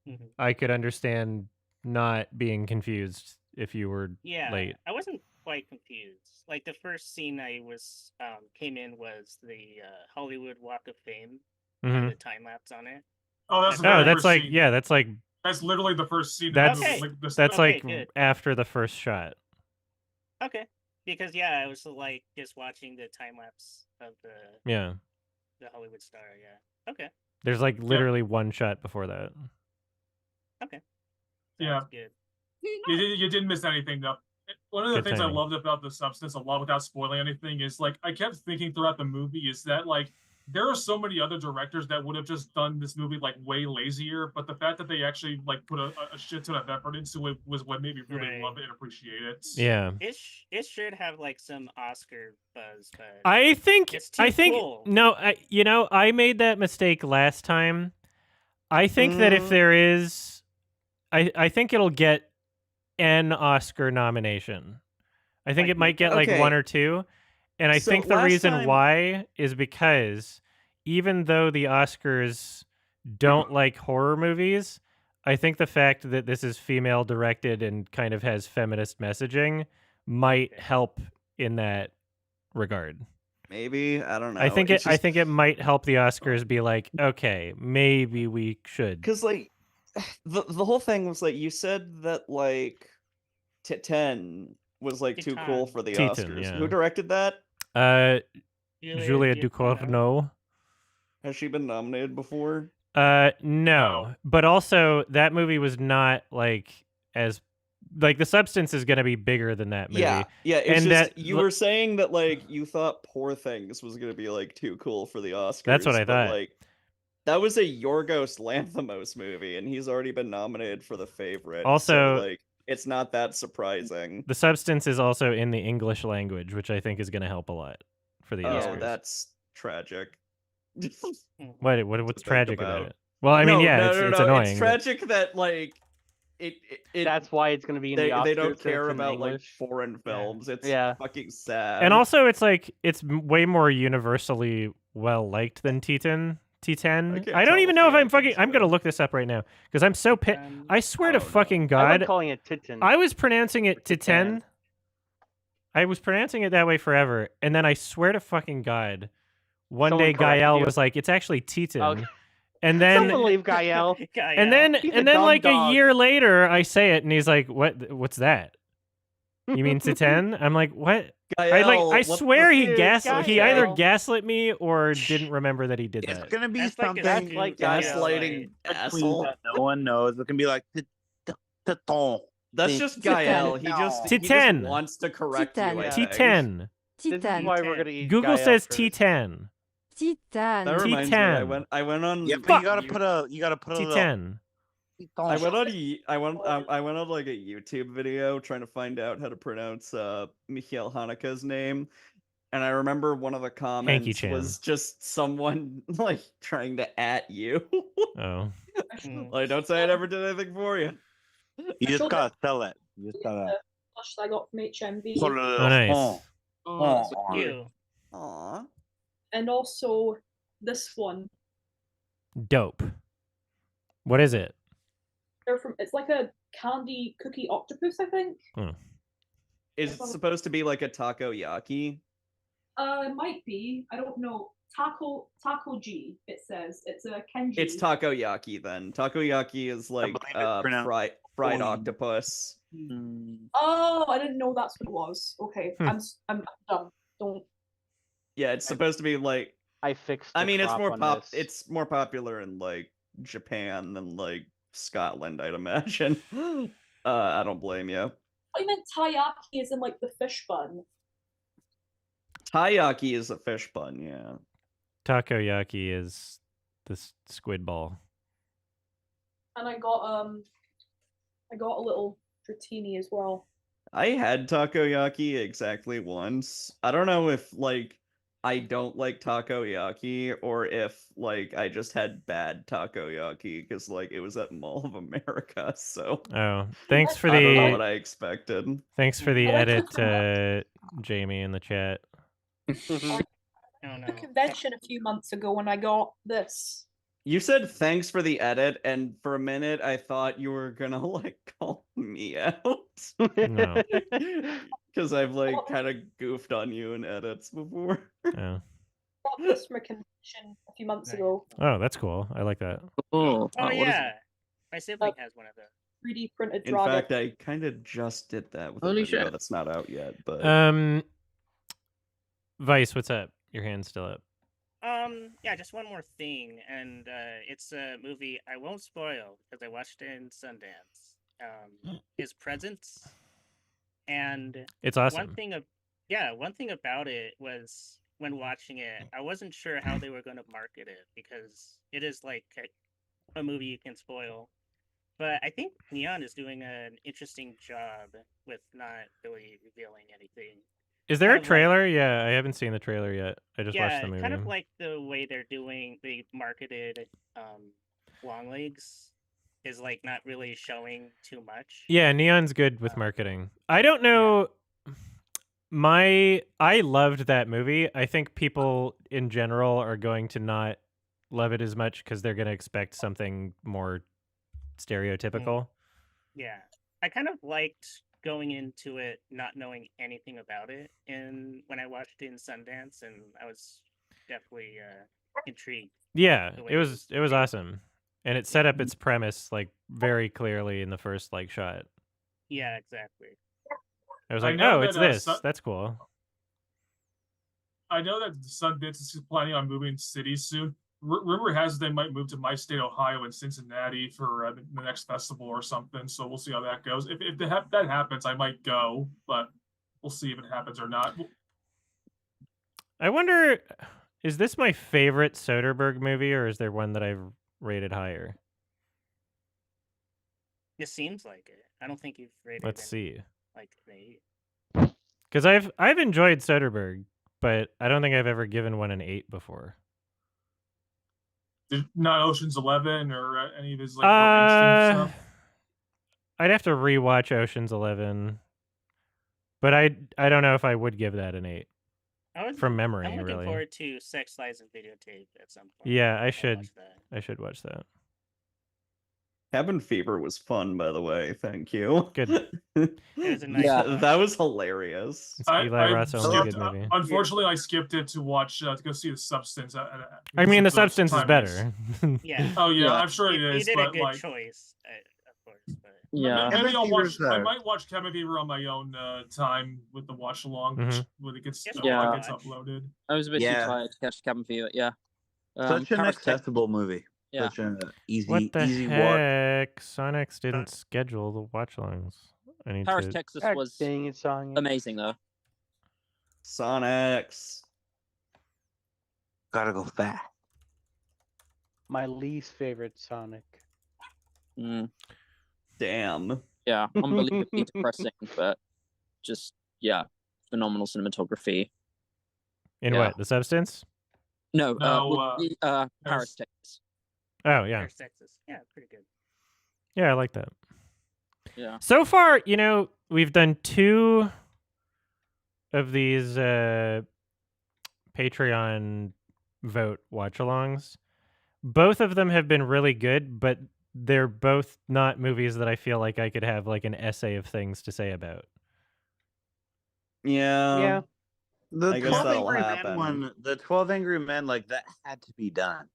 Mhm. I could understand not being confused if you were late. I wasn't quite confused. Like the first scene I was came in was the Hollywood Walk of Fame, Mhm. the time lapse on it. Oh, that's the Oh, very that's first like, scene. yeah, that's like, That's literally the first scene. That's- Okay. that's Okay, like good. after the first shot. Okay, because I was like just watching the time lapse of Yeah. the Hollywood star. Yeah. Okay. There's like literally one shot before that. Okay. Yeah. Sounds good. You didn't miss anything though. One of the Good things timing. I loved about the substance a lot, without spoiling anything, is like I kept thinking throughout the movie is that like there are so many other directors that would have just done this movie like way lazier, but the fact that they actually like put a shit ton of effort into it was what made me really Right. love it and appreciate it. Yeah. It should have like some Oscar buzz, but I think It's too cool. no, I made that mistake last time. I think that if there is I think it'll get an Oscar nomination. I think Like it might get like Okay. one or two. And I So think the last reason time- why is because even though the Oscars don't like horror movies, I think the fact that this is female directed and kind of has feminist messaging might help in that regard. Maybe, I don't know. I think It's I just- think it might help the Oscars be like, okay, maybe we should. Because like the whole thing was like you said that like Titan was like too cool Titan. for the Titan, Oscars. yeah. Who directed that? Julia Ducournau. Has she been nominated before? No, but also that movie was not like as like The Substance is gonna be bigger than that movie. Yeah, it's and just that you were saying that like you thought Poor Things was gonna be like too cool for the Oscars. That's what I but, thought. Like that was a Yorgos Lanthimos movie, and he's already been nominated for The Favorite. Also, so, like it's not that surprising. The Substance is also in the English language, which I think is gonna help a lot for the Oscars. That's tragic. What's tragic about it? Well, I mean, mean, yeah, it's annoying. It's tragic that like it That's why it's going to be in the Oscars. they don't since care it's in about like English. foreign films. It's Yeah. fucking sad. And also, it's like it's way more universally well liked than Titan. I don't even know if I'm fucking. I'm gonna look this up right now because I'm so pissed. I swear to fucking I God, like calling it Titan. I was pronouncing it Titan. I was pronouncing it that way forever, and then I swear to fucking God, one Someone day corrected Gael you? was like, "It's actually Titan." Okay. And Don't then believe Gael. and then He's a and then dumb like dog. a year later, I say it, and he's like, "What's that? You mean Titan?" I'm like, "What?" I swear he either gaslit me or didn't remember that he did that. It's gonna be That's like a something stupid, gaslighting between asshole. that no one knows. It can be like Titan. That's just Gael. He just T10. wants to correct you. I think. T10. This is why we're gonna eat Google Gael says first. T10. That Titan. reminds me. I T10. went on. Yeah, but you gotta put a T10. I went on like a YouTube video trying to find out how to pronounce Michiel Haneke's name, and I remember one of the comments Hanky-chan. was just someone like trying to at you. Oh. Like, don't say I never did anything for you. You just gotta sell it. You just gotta. Plush that I got from HMV. Put a Oh, nice. Oh, so cute. Aww. And also this one. Dope. What is it? They're from. It's like a candy cookie octopus, I think. Is it supposed to be like a takoyaki? It might be. I don't know. Taco G. It says it's a Kenji. It's takoyaki then. Takoyaki is like believe it's pronounced fried oni. octopus. Oh, I didn't know that's what it was. Okay, I'm dumb. Don't. Yeah, it's supposed to be like. I fixed. I the mean, it's crop more on this. It's more popular in like Japan than like Scotland, I'd imagine. I don't blame you. I meant taiyaki is in like the fish bun. Taiyaki is a fish bun, yeah. Takoyaki is the squid ball. And I got a little dratini as well. I had takoyaki exactly once. I don't know if like I don't like takoyaki or if like I just had bad takoyaki because like it was at Mall of America. So Oh, thanks for I don't know the what I expected. thanks for the I edit, Jamie, in the chat. Oh no. A convention a few months ago when I got this. You said thanks for the edit, and for a minute I thought you were gonna like call me out. No. Because I've like kind of goofed on you in edits before. Oh. Got this from a convention a few months ago. Oh, that's cool. I like that. Oh, Oh what is yeah. My sibling has one of those. 3D printed In dragon. fact, I kind of just did that with Holy a video shit. that's not out yet. But Vice, what's up? Your hand's still up. Yeah, just one more thing, and it's a movie I won't spoil because I watched it in Sundance. His Presence, and It's awesome. one thing about it was when watching it, I wasn't sure how they were going to market it because it is like a movie you can spoil. But I think Neon is doing an interesting job with not really revealing anything. Is there a kind of like- trailer? Yeah, I haven't seen the trailer yet. I just watched Yeah, the movie. kind of like the way they marketed Long Legs is like not really showing too much. Yeah, Neon's good with marketing. I don't know. I loved that movie. I think people in general are going to not love it as much because they're going to expect something more stereotypical. Yeah. I kind of liked going into it not knowing anything about it, and when I watched it in Sundance, and I was definitely intrigued. Yeah, the way it was awesome. And it set up its premise like very clearly in the first like shot. Yeah, exactly. I was I like, know oh, it's that, this. That's cool. I know that Sundance is planning on moving cities soon. Rumor has they might move to my state, Ohio, and Cincinnati for the next festival or something. So we'll see how that goes. If that happens, I might go, but we'll see if it happens or not. I wonder, is this my favorite Soderbergh movie, or is there one that I've rated higher? It seems like it. I don't think you've rated Let's any, see. like an 8. Because I've enjoyed Soderbergh, but I don't think I've ever given one an 8 before. Not Ocean's 11 or any of his like more mainstream stuff. I'd have to rewatch Ocean's 11, but I don't know if I would give that an 8 from memory. I'm looking really. forward to Sex, Lies, and Videotape at some point. Yeah, I I'll should. watch that. I should watch that. Cabin Fever was fun, by the way. Thank you. Good. It was a nice watch. That was hilarious. It's Eli Roth's only good movie. Unfortunately, I skipped it to watch to go see The Substance. I mean, The because Substance is time better. Yeah. Oh yeah, I'm sure it You is. did but a good like, choice, of course. But Yeah. maybe I'll watch. Fever's, I might watch Cabin Fever on my own time with the watch along Mhm. when it gets Yes, Yeah. when it gets uploaded. I was a bit too Yeah. tired to catch Cabin Fever. Yeah. Such an Paris, Tex- accessible movie. Yeah. Such an easy, What the easy watch. heck? Sonex didn't schedule the watch longs. I need Paris, to. Texas God was dang it, Song. amazing though. Sonics. Gotta go fast. My least favorite Sonic. Mm, Damn. yeah, unbelievably depressing, but just phenomenal cinematography. In Yeah. what? The Substance? No, No, Paris, Texas. Oh yeah, Paris, Texas. Yeah, pretty good. yeah, I like that. Yeah. So far, we've done 2 of these Patreon vote watch-alongs. Both of them have been really good, but they're both not movies that I feel like I could have like an essay of things to say about. Yeah. The I guess 12 that'll Angry happen. Men one, the 12 Angry Men, like that had to be done.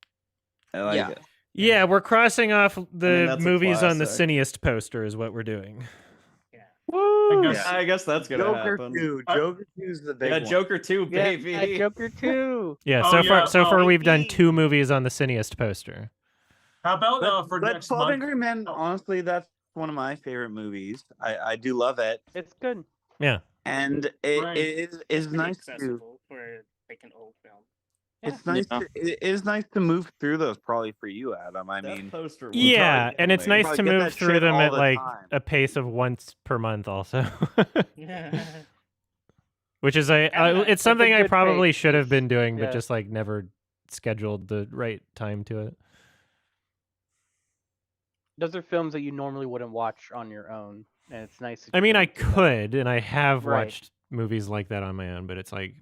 I like Yeah. it. Yeah, we're crossing off the that's a movies on the classic. Cineast poster is what we're doing. Woo! I guess that's gonna Joker happen. 2. Joker 2 is the big Yeah, one. Joker 2, baby. Yeah, Joker 2. Yeah, Oh, so yeah, far we've done baby. 2 movies on the Cineast poster. How about for but next 12 month? Angry Men, honestly, that's one of my favorite movies. I do love it. It's good. Yeah. And it Right. is Pretty nice to accessible for like an old film. it's nice Yeah. it is nice to move through those probably for you, Adam. I That mean, poster was Yeah, really and it's funny. nice Probably to get move that through shit them all at the like time. a pace of once per month also. Yeah. Which is don't know, it's it's a something I good probably pace. should have been doing, but Yeah. just like never scheduled the right time to it. Those are films that you normally wouldn't watch on your own, and it's nice. that I you mean, can I do that. could, and I have Right. watched movies like that on my own, but it's like,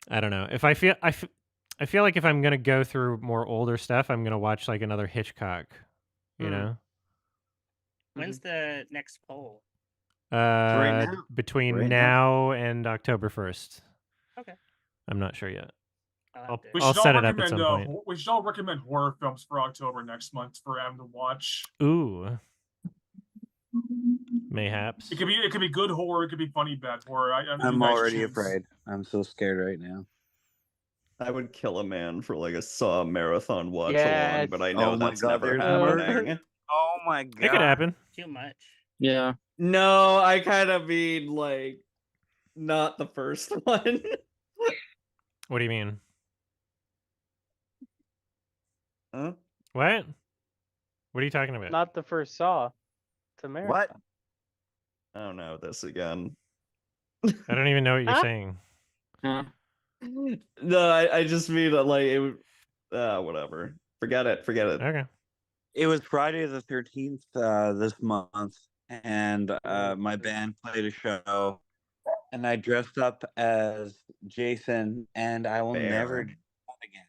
I don't know. If I feel like if I'm gonna go through more older stuff, I'm gonna watch like another Hitchcock. You Hmm. know, When's the next poll? now. between Right now and October 1st. Okay. I'm not sure yet. I'll have to- We I'll should all set it up at recommend, some point. We should all recommend horror films for October next month for Adam to watch. Ooh, mayhaps. It could be good horror. It could be funny bad horror. I'm you guys already choose. afraid. I'm so scared right now. I would kill a man for like a Saw marathon watch Yes. along, but I know Oh my that's God, never there's happening. Oh my god. It could happen. Too much. Yeah. No, I kind of mean like not the first one. What do you mean? Huh? What? What are you talking about? Not the first Saw. It's a marathon. What? I don't know this again. I don't even know what you're Huh? saying. No, I just mean that like it would whatever. Forget it. Okay. It was Friday the 13th this month, and my band played a show, and I dressed up as Jason, and I will Fair. never do that again.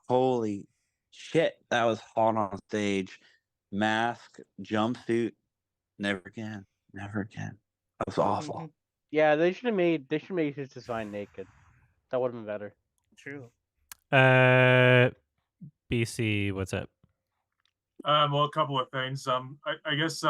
Holy shit, that was hot on stage. Mask, jumpsuit, never again. Never again. That was awful. Yeah, they should have made his design naked. That would have been better. True. BC, what's up? Well, a couple of things. I guess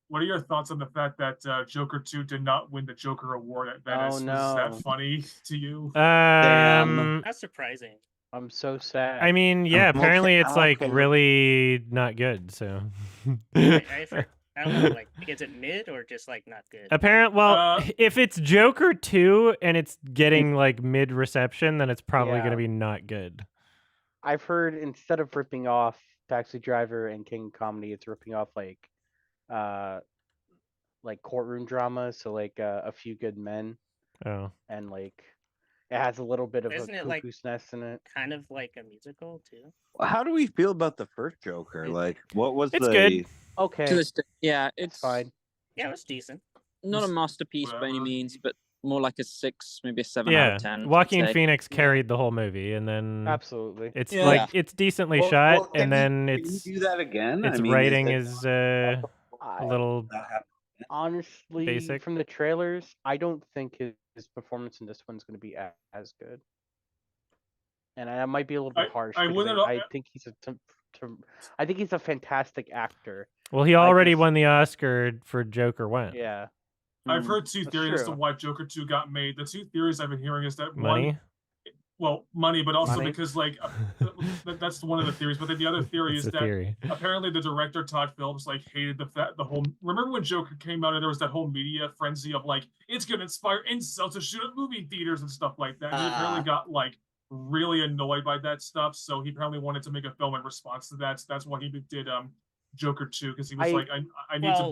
What are your thoughts on the fact that Joker 2 did not win the Joker Award at Venice? Oh, Was that no. funny to you? That's surprising. I'm so sad. I mean, yeah, apparently it's like okay. really not good. So I don't know, like, is it mid or just like not good? Well, if it's Joker 2 and it's getting like mid reception, then it's probably Yeah. gonna be not good. I've heard instead of ripping off Taxi Driver and King Comedy, it's ripping off like courtroom drama. So like A Few Good Men. Oh. And like it has a little bit of Isn't a it like cuckoo's nest in it. kind of like a musical too? How do we feel about the first Joker? Like, what was It's the? good. Okay. Yeah, it's fine. Yeah, it was decent. Not a masterpiece by any means, but more like a 6, maybe a 7 out Yeah, of 10. I'd Joaquin say. Phoenix carried the whole movie, and then Absolutely. it's Yeah. like it's decently Well, shot, can and then you do that again? its I mean, writing it is a little honestly basic. From the trailers, I don't think his performance in this one's going to be as good. And I might be a little bit harsh. I think he's I think he's a fantastic actor. Well, he already won the Oscar for Joker 1. Yeah. I've heard two That's theories as to true. why Joker 2 got made. The two theories I've been hearing is that Money? money, but also Money? because like that's one of the theories. But then the other theory That's is the that theory. apparently the director Todd Phillips like hated the whole. Remember when Joker came out and there was that whole media frenzy of like it's gonna inspire incels to shoot at movie theaters and stuff like that. And he apparently got like really annoyed by that stuff, so he apparently wanted to make a film in response to that. So that's why he did Joker 2, because he was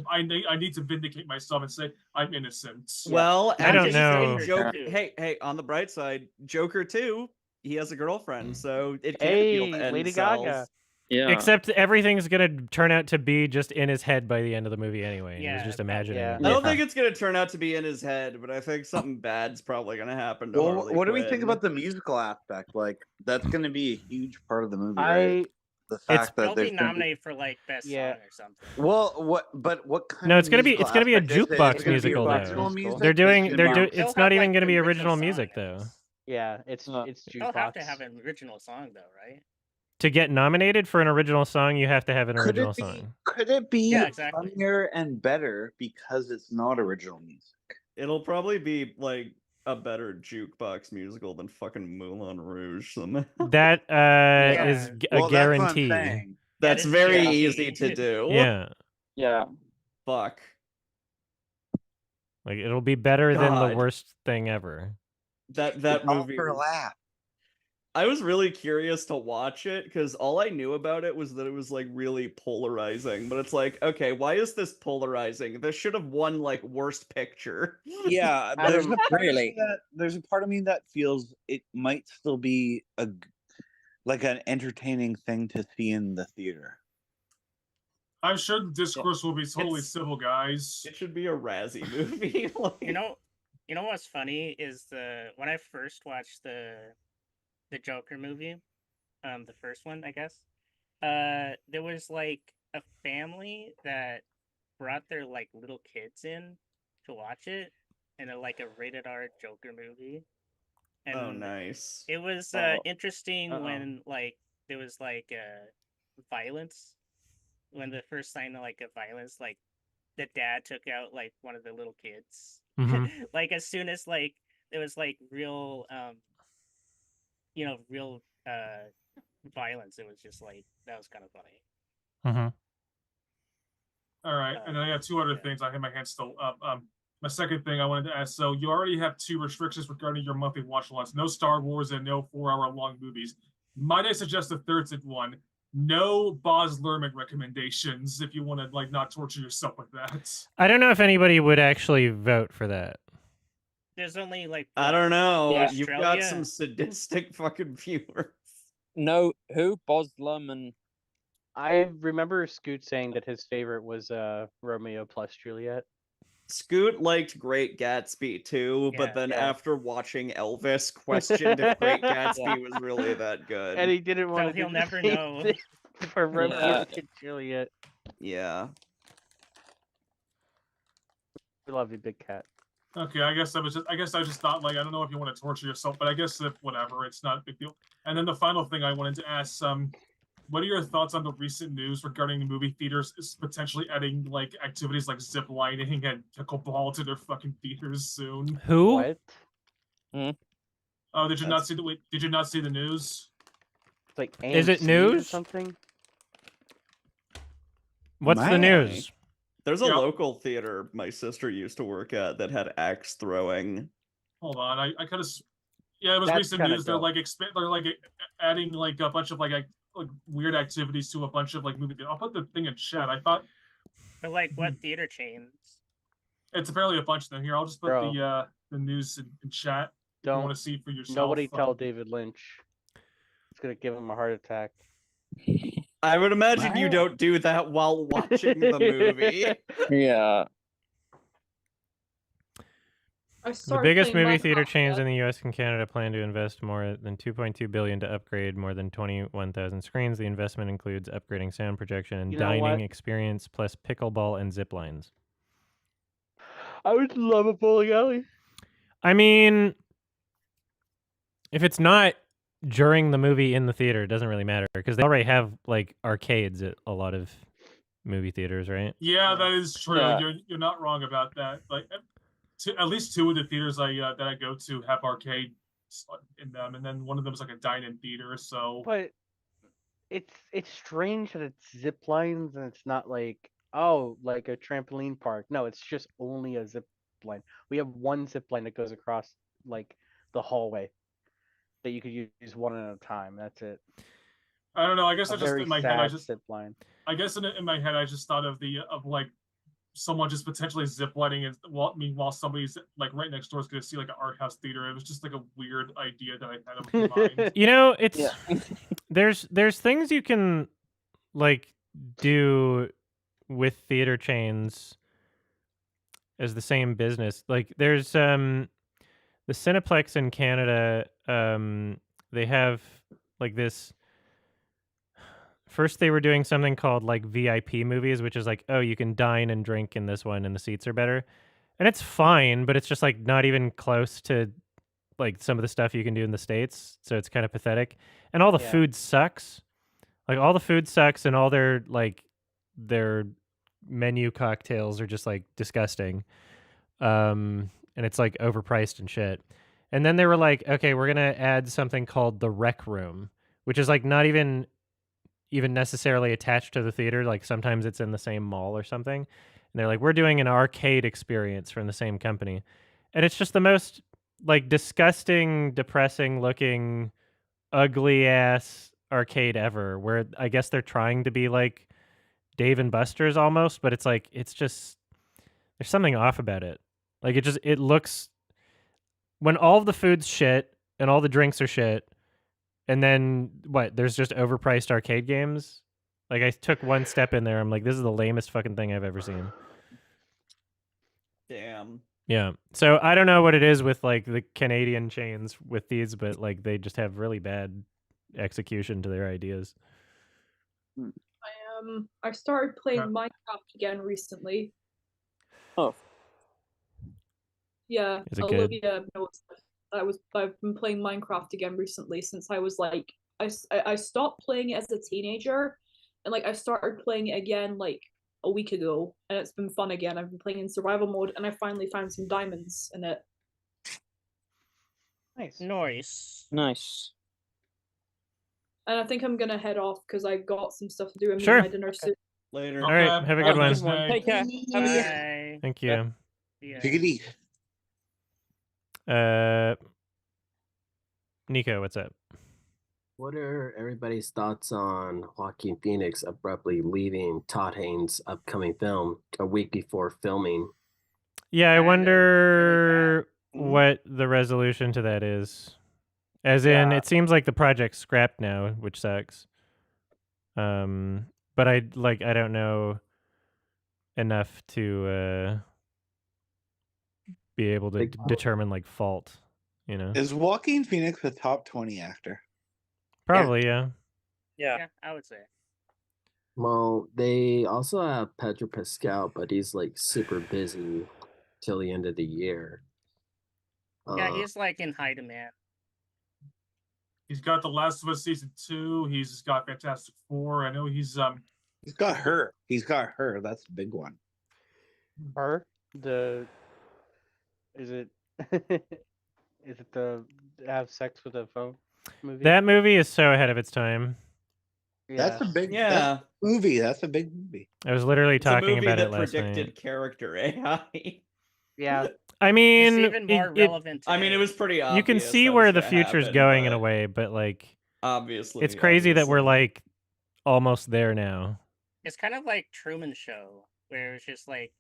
I need to vindicate myself and say I'm innocent. Well, I don't know. Hey, on the bright side, Joker 2, he has a girlfriend, so it can't Hey, appeal to Lady incels. Gaga. Yeah. Except everything's gonna turn out to be just in his head by the end of the movie anyway. Yeah, He's just imagining yeah. it. I don't think it's gonna turn out to be in his head, but I think something bad's probably gonna happen to Well, Harley what do we Quinn. think about the musical aspect? Like, that's going to be a huge part of the movie, right? The fact that They'll there's be gonna nominated for like best song or something. Well, what kind? No, of it's gonna be musical a aspect is it? Is it jukebox gonna be musical original though. music? They're doing Is it gonna be- it's not even gonna be original music though. Yeah, it's They'll jukebox. have to have an original song though, right? To get nominated for an original song, you have to have an Could original it be? song. Could it be Yeah, exactly. funnier and better because it's not original music? It'll probably be like a better jukebox musical than fucking Moulin Rouge somehow. That is a Well, that's what I'm guarantee. saying. That's very easy to do. Yeah. Yeah. Fuck. Like it'll be better than the God. worst thing ever. That It's all movie for a was- laugh. I was really curious to watch it because all I knew about it was that it was like really polarizing. But it's like, okay, why is this polarizing? This should have won like worst picture. Yeah, there's a part of me that there's a part of me that feels it might still be like an entertaining thing to see in the theater. I'm sure the discourse will be totally civil, guys. It should be a Razzie movie. Like- You know what's funny is when I first watched the Joker movie, the first one, I guess. There was like a family that brought their like little kids in to watch it, and like a rated R Joker movie. And Oh, nice. It was interesting when like there was like violence. When the first sign of like a violence, like the dad took out like one of the little kids. Mhm. Like as soon as like there was like real real violence, it was just like that was kind of funny. Mm-hmm. All right, and then I got two other things. I have my hand still up. My second thing I wanted to ask. So you already have 2 restrictions regarding your monthly watch lots: no Star Wars and no 4-hour-long movies. Might I suggest a third one? No Baz Luhrmann recommendations if you want to like not torture yourself with that. I don't know if anybody would actually vote for that. There's only like I don't know. Yeah. You've got some sadistic fucking viewers. No, who? Baz Luhrmann. I remember Scoot saying that his favorite was Romeo plus Juliet. Scoot liked Great Gatsby too, but then after watching Elvis, questioned if Great Gatsby was really that good. And he didn't want to. He'll never know. For Romeo and Juliet. Yeah. We love you, Big Cat. Okay, I guess I just thought like I don't know if you want to torture yourself, but I guess if whatever, it's not a big deal. And then the final thing I wanted to ask, what are your thoughts on the recent news regarding the movie theaters is potentially adding like activities like zip lining and pickleball to their fucking theaters soon? Who? What? Oh, did you not see the? Wait, did you not see the news? It's like Is it AMC or news? something? What's the news? There's a Yeah. local theater my sister used to work at that had axe throwing. Hold on, I kind of. Yeah, it was That's recent kinda news. They're dope. like they're like adding like a bunch of like weird activities to a bunch of like movie. I'll put the thing in chat. I thought But like, what theater chains? it's apparently a bunch of them. Here, I'll just put Bro. the news in chat. If you Don't want to see for yourself. Nobody tell David Lynch. It's gonna give him a heart attack. I would imagine you don't do that while watching the movie. Yeah. The biggest movie theater chains in the U.S. and Canada plan to invest more than $2.2 billion to upgrade more than 21,000 screens. The investment includes upgrading sound projection and You know dining what? experience, plus pickleball and zip lines. I would love a bowling alley. I mean, if it's not during the movie in the theater, it doesn't really matter because they already have like arcades at a lot of movie theaters, right? Yeah, that is true. Yeah. You're not wrong about that. Like, at least two of the theaters that I go to have arcades in them, and then one of them is like a dine-in theater. So, But it's strange that it's zip lines and it's not like like a trampoline park. No, it's just only a zip line. We have one zip line that goes across like the hallway that you could use one at a time. That's it. I don't know. I guess A I just very in my sad head, zip line. I guess in my head, I just thought of like someone just potentially ziplining and while somebody's like right next door is going to see like an art house theater. It was just like a weird idea that I had in mind. You know, it's Yeah. there's things you can like do with theater chains as the same business. Like there's the Cineplex in Canada, they have like this. First, they were doing something called like VIP movies, which is like, oh, you can dine and drink in this one, and the seats are better, and it's fine, but it's just like not even close to like some of the stuff you can do in the States. So it's kind of pathetic, and all the Yeah. food sucks. Like all the food sucks, and all their menu cocktails are just like disgusting. And it's like overpriced and shit. And then they were like, okay, we're gonna add something called the Rec Room, which is like not even necessarily attached to the theater. Like sometimes it's in the same mall or something. And they're like, we're doing an arcade experience from the same company. And it's just the most like disgusting, depressing looking, ugly ass arcade ever, where I guess they're trying to be like Dave and Buster's almost, but it's like it's just there's something off about it. Like it looks when all of the food's shit and all the drinks are shit, and then what? There's just overpriced arcade games. Like I took one step in there, I'm like, this is the lamest fucking thing I've ever seen. Damn. Yeah. So I don't know what it is with like the Canadian chains with these, but like they just have really bad execution to their ideas. I started playing Minecraft again recently. Oh. Yeah, Is it good? Olivia knows that I've been playing Minecraft again recently since I was like I stopped playing it as a teenager, and like I started playing it again like a week ago, and it's been fun again. I've been playing in survival mode, and I finally found some diamonds in it. Nice. Nice. And I think I'm gonna head off because I got some stuff to do and Sure. my dinner soon. Later. All right, have a good one. Take care. Have a good Bye. Thank you. Yeah. Take it easy. Nico, what's up? What are everybody's thoughts on Joaquin Phoenix abruptly leaving Todd Haynes' upcoming film a week before filming? Yeah, I Kinda wonder what the resolution to that is. As in, Yeah. it seems like the project's scrapped now, which sucks. But I don't know enough to be able to determine like fault, you know. Is Joaquin Phoenix a top 20 actor? Probably, yeah. Yeah, I would say. Well, they also have Pedro Pascal, but he's like super busy till the end of the year. Yeah, he's like in high demand. He's got The Last of Us season 2. He's got Fantastic Four. I know he's He's got her. He's got her. That's a big one. Her? Is it is it the have sex with a phone movie? That movie is so ahead of its time. That's a big Yeah. movie. That's a big movie. I was literally It's a talking movie about that it last predicted night. character AI. Yeah. I mean, It's even more relevant I mean, it today. was pretty obvious. you can see that where was the gonna future's happen, going in a but way, but like, obviously, it's crazy that we're obviously. like almost there now. It's kind of like Truman Show, where it's just like,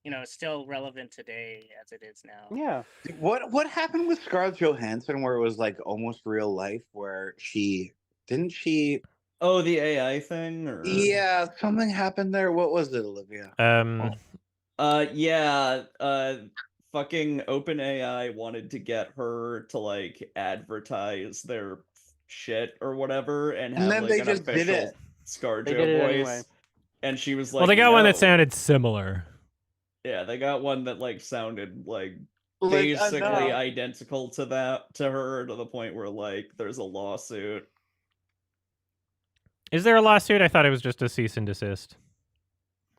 it's still relevant today as it is now. Yeah. What happened with Scarlett Johansson where it was like almost real life where she didn't she Oh, the AI thing, or Yeah, something happened there. What was it, Olivia? yeah, fucking OpenAI wanted to get her to like advertise their shit or whatever, and And have then like they an just did official it. ScarJo They did it voice, anyway. and she was like, Well, they got one that "No." sounded similar. Yeah, they got one that like sounded like Like, basically enough. identical to her, to the point where like there's a lawsuit. Is there a lawsuit? I thought it was just a cease and desist.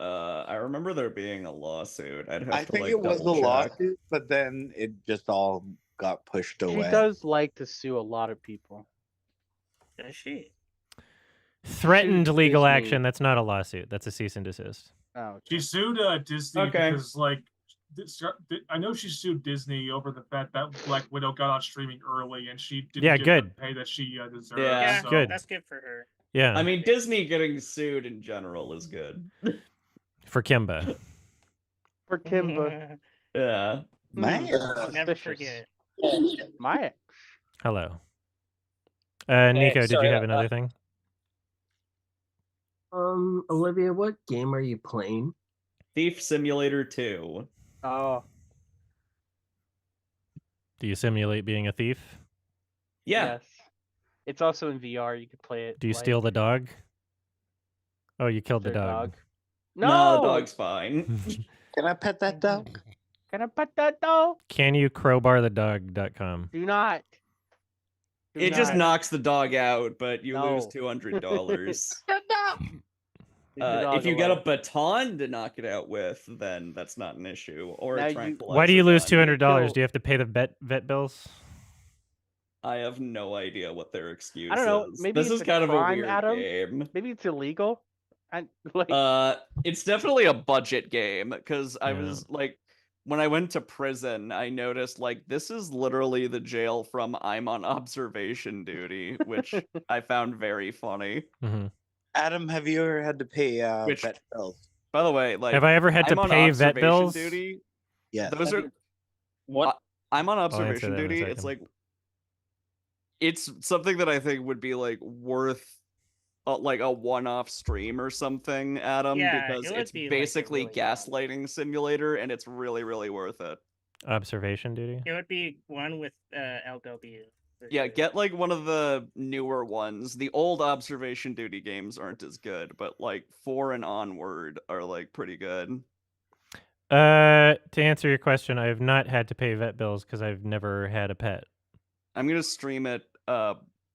I remember there being a lawsuit. I'd have I to think like it was a double check. lawsuit, but then it just all got pushed away. She does like to sue a lot of people. Does she? Threatened sued legal Disney. Action. That's not a lawsuit. That's a cease and desist. Oh, okay. She sued Disney Okay. because, like, I know she sued Disney over the fact that Black Widow got on streaming early and she didn't Yeah, get good. the pay that she deserved. Yeah, so. good. That's good for her. Yeah. I mean, Disney getting sued in general is good. For Kimba. For Kimba. Yeah. Hmm, Never suspicious. forget. My Hello. Nico, did sorry you have about another that. thing? Olivia, what game are you playing? Thief Simulator 2. Oh. Do you simulate being a thief? Yeah. Yes. It's also in VR. You could play it. Do you like, steal the dog? Oh, you killed the their dog. No, the No. dog's fine. Can I pet that dog? Can I pet that dog? Can you crowbarthedog.com? Do not. Do It just not. knocks the dog out, but you lose No. $200. Leave the dog If you get a alone. baton to knock it out with, then that's not an issue. Or Now a you- tranquilizer. Why do you lose gun. $200? Do you have to pay the vet bills? I have no idea what their excuse I don't know. is. Maybe This it's is a kind of a crime, weird Adam? game. Maybe it's illegal. Like, It's definitely a budget game because I Yeah. was like, when I went to prison, I noticed like this is literally the jail from I'm on observation duty, which I found very funny. Mm-hmm. Adam, have you ever had to pay Which- vet bills? By the way, like Have I ever had to I'm on pay vet observation bills? duty. Yes. Those are What? I'm on answer observation that in a duty. It's second. like it's something that I think would be like worth like a one-off stream or something, Adam, Yeah, because it would it's be, like, a basically really gaslighting simulator, and it's really, really worth it. Observation duty? It would be one with LW. for Yeah, sure. get like one of the newer ones. The old observation duty games aren't as good, but like 4 and onward are like pretty good. To answer your question, I have not had to pay vet bills because I've never had a pet. I'm gonna stream it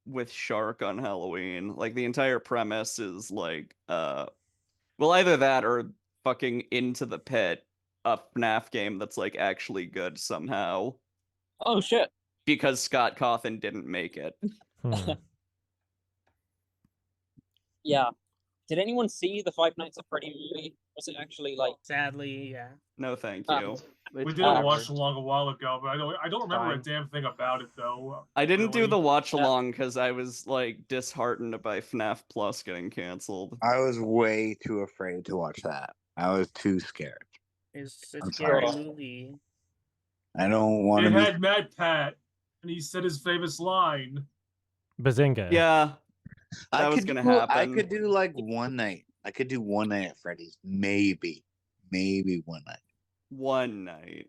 with Shark on Halloween. Like the entire premise is like well, either that or fucking Into the Pit, a FNAF game that's like actually good somehow. Oh shit. Because Scott Cawthon didn't make it. Hmm. Yeah. Did anyone see the Five Nights at Freddy movie? Was it actually like? Sadly, yeah. No, thank Ah. you. We it's did a whatever. watch along a while ago, but I don't remember a Fine. damn thing about it though. I didn't do really. the watch along because I was like disheartened by FNAF Plus getting canceled. I was way too afraid to watch that. I was too scared. It's a I'm scary sorry. movie. I don't want It to be. had Mad Pat, and he said his famous line. Bazinga. Yeah, I that was could gonna do, I happen. could do like one night. I could do one night at Freddy's. Maybe one night. one night.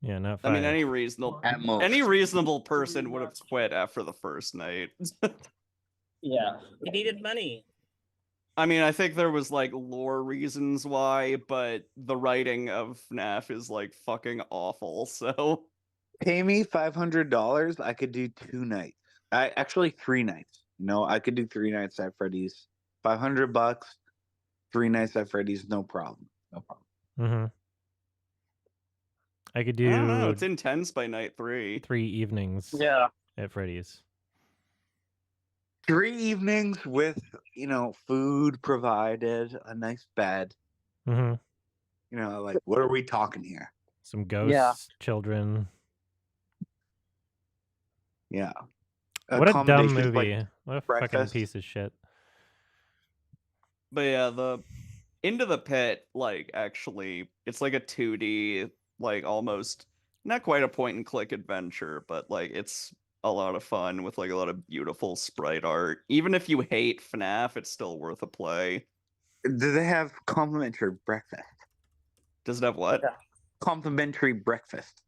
Yeah, not I five. mean, any reasonable person would have quit after the first night. Yeah. He needed money. I mean, I think there was like lore reasons why, but the writing of FNAF is like fucking awful. So Pay me $500. I could do 2 nights. I actually 3 nights. I could do 3 nights at Freddy's. $500, 3 nights at Freddy's, no problem. No problem. Mm-hmm. I could I don't know. do It's intense by night 3. 3 evenings Yeah. at Freddy's. 3 evenings with, food provided, a nice bed. Mm-hmm. Like, what are we talking here? Some ghosts, children. Yeah. What a dumb Accommodations movie. like What a fucking breakfast. piece of shit. But yeah, the Into the Pit, like, actually, it's like a 2D, like, almost not quite a point and click adventure, but like it's a lot of fun with like a lot of beautiful sprite art. Even if you hate FNAF, it's still worth a play. Do they have complimentary breakfast? Does it have what? Yeah. Complimentary breakfast.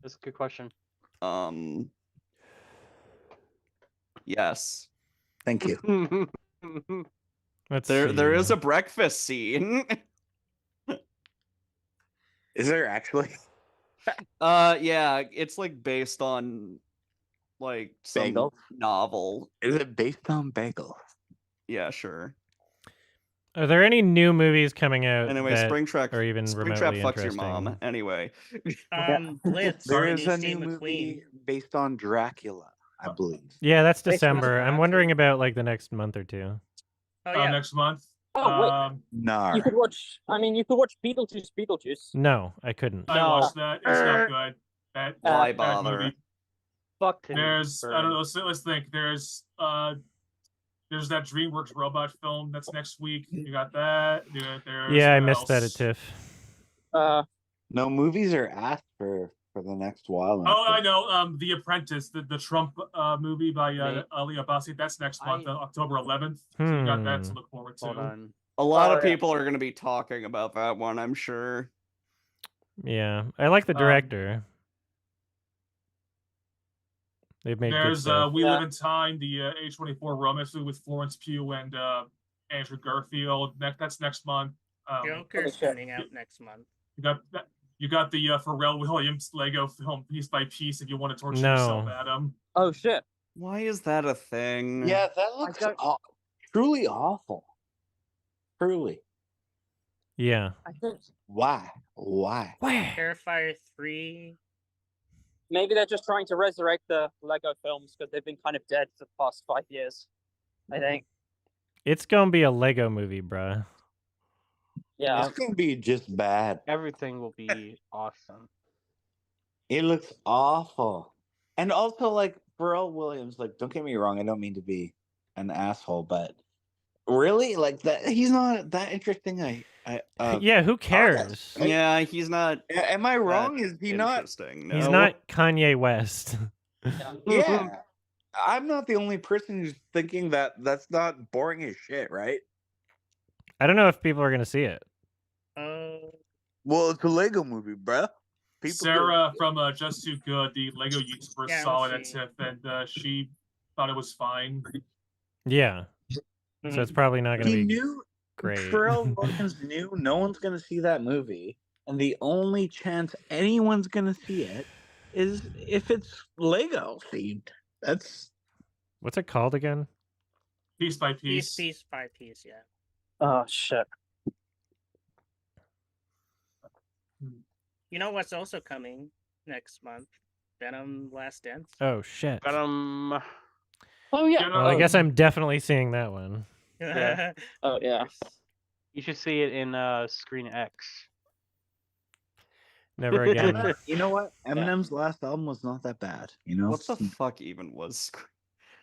That's a good question. Yes. Thank you. There is a breakfast scene. Is there actually? Yeah, it's like based on like some Bagel? novel. Is it based on bagel? Yeah, sure. Are there any new movies coming out Anyway, that Springtrap are even Springtrap remotely fucks your mom. interesting? Anyway. Blitz. There the is new a Steve new McQueen. movie based on Dracula, I believe. Yeah, that's Based on December. I'm wondering about like the next month or two. Oh yeah. Next month. Oh wait. No. You could watch. I mean, you could watch Beetlejuice. No, I couldn't. I watched that. It's not good. Why Bad bother? movie. Fuck Tim There's I don't Burton. know. So let's think. There's that DreamWorks robot film that's next week. You got that. There's Yeah, I what missed that at else? TIFF. No movies are asked for the next while. Oh, I know. The Apprentice, the Trump movie by Nate? Ali Abbasi. That's next month, October 11th. So you got that to look forward to. Hold on. A lot Oh, of yeah. people are going to be talking about that one, I'm sure. Yeah, I like the director. They've made good There's stuff. We Live in Time, the A24 romance movie with Florence Pugh and Andrew Garfield. That's next month. Joker's coming out next month. You got that. You got the Pharrell Williams Lego film Piece by Piece. If you want to torture No. yourself, Adam. Oh shit. Why is that a thing? Yeah, that looks truly awful. Truly. Yeah. I think Why? Why? Terrifier 3. maybe they're just trying to resurrect the Lego films because they've been kind of dead for the past 5 years. I think. It's gonna be a Lego movie, bruh. Yeah. It's gonna be just bad. Everything will be awesome. It looks awful. And also, like, Pharrell Williams, like, don't get me wrong, I don't mean to be an asshole, but really, like, that he's not that interesting. Yeah, who cares? right? Yeah, he's not. Am I wrong? Is he not? Interesting. He's no. not Kanye West. Yeah. I'm not the only person who's thinking that that's not boring as shit, right? I don't know if people are gonna see it. Well, it's a Lego movie, bruh. Sarah from Just Too Good, the Lego YouTuber, Yeah, saw we'll it at see. TIFF, and she thought it was fine. Yeah. So it's probably not gonna He be knew great. Pharrell Williams knew no one's gonna see that movie, and the only chance anyone's gonna see it is if it's Lego themed. That's What's it called again? Piece by piece. Piece by piece, yeah. Oh shit. You know what's also coming next month? Venom Last Dance. Oh shit. Venom. Oh yeah. Well, I guess I'm definitely seeing that one. Yeah. Oh yeah. You should see it in Screen X. Never again. You know what? Eminem's last album was not that bad. You know What the fuck even was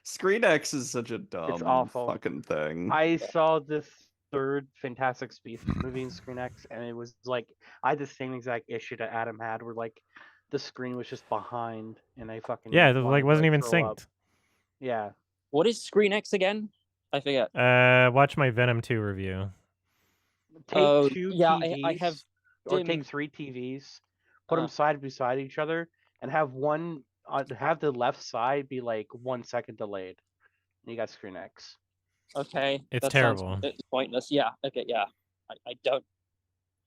Screen X is such a dumb awful. fucking thing. I saw this third Fantastic Beasts movie in Screen X, and it was like I had the same exact issue that Adam had, where like the screen was just behind, and I fucking Yeah, it wanted like to, wasn't even throw up. synced. Yeah. What is Screen X again? I forget. Watch my Venom 2 review. Take two yeah, TVs, I have or dim- take 3 TVs, put them side beside each other, and have one have the left side be like 1 second delayed. And you got Screen X. Okay. It's that terrible. Sounds pointless. Yeah. Okay. Yeah. I don't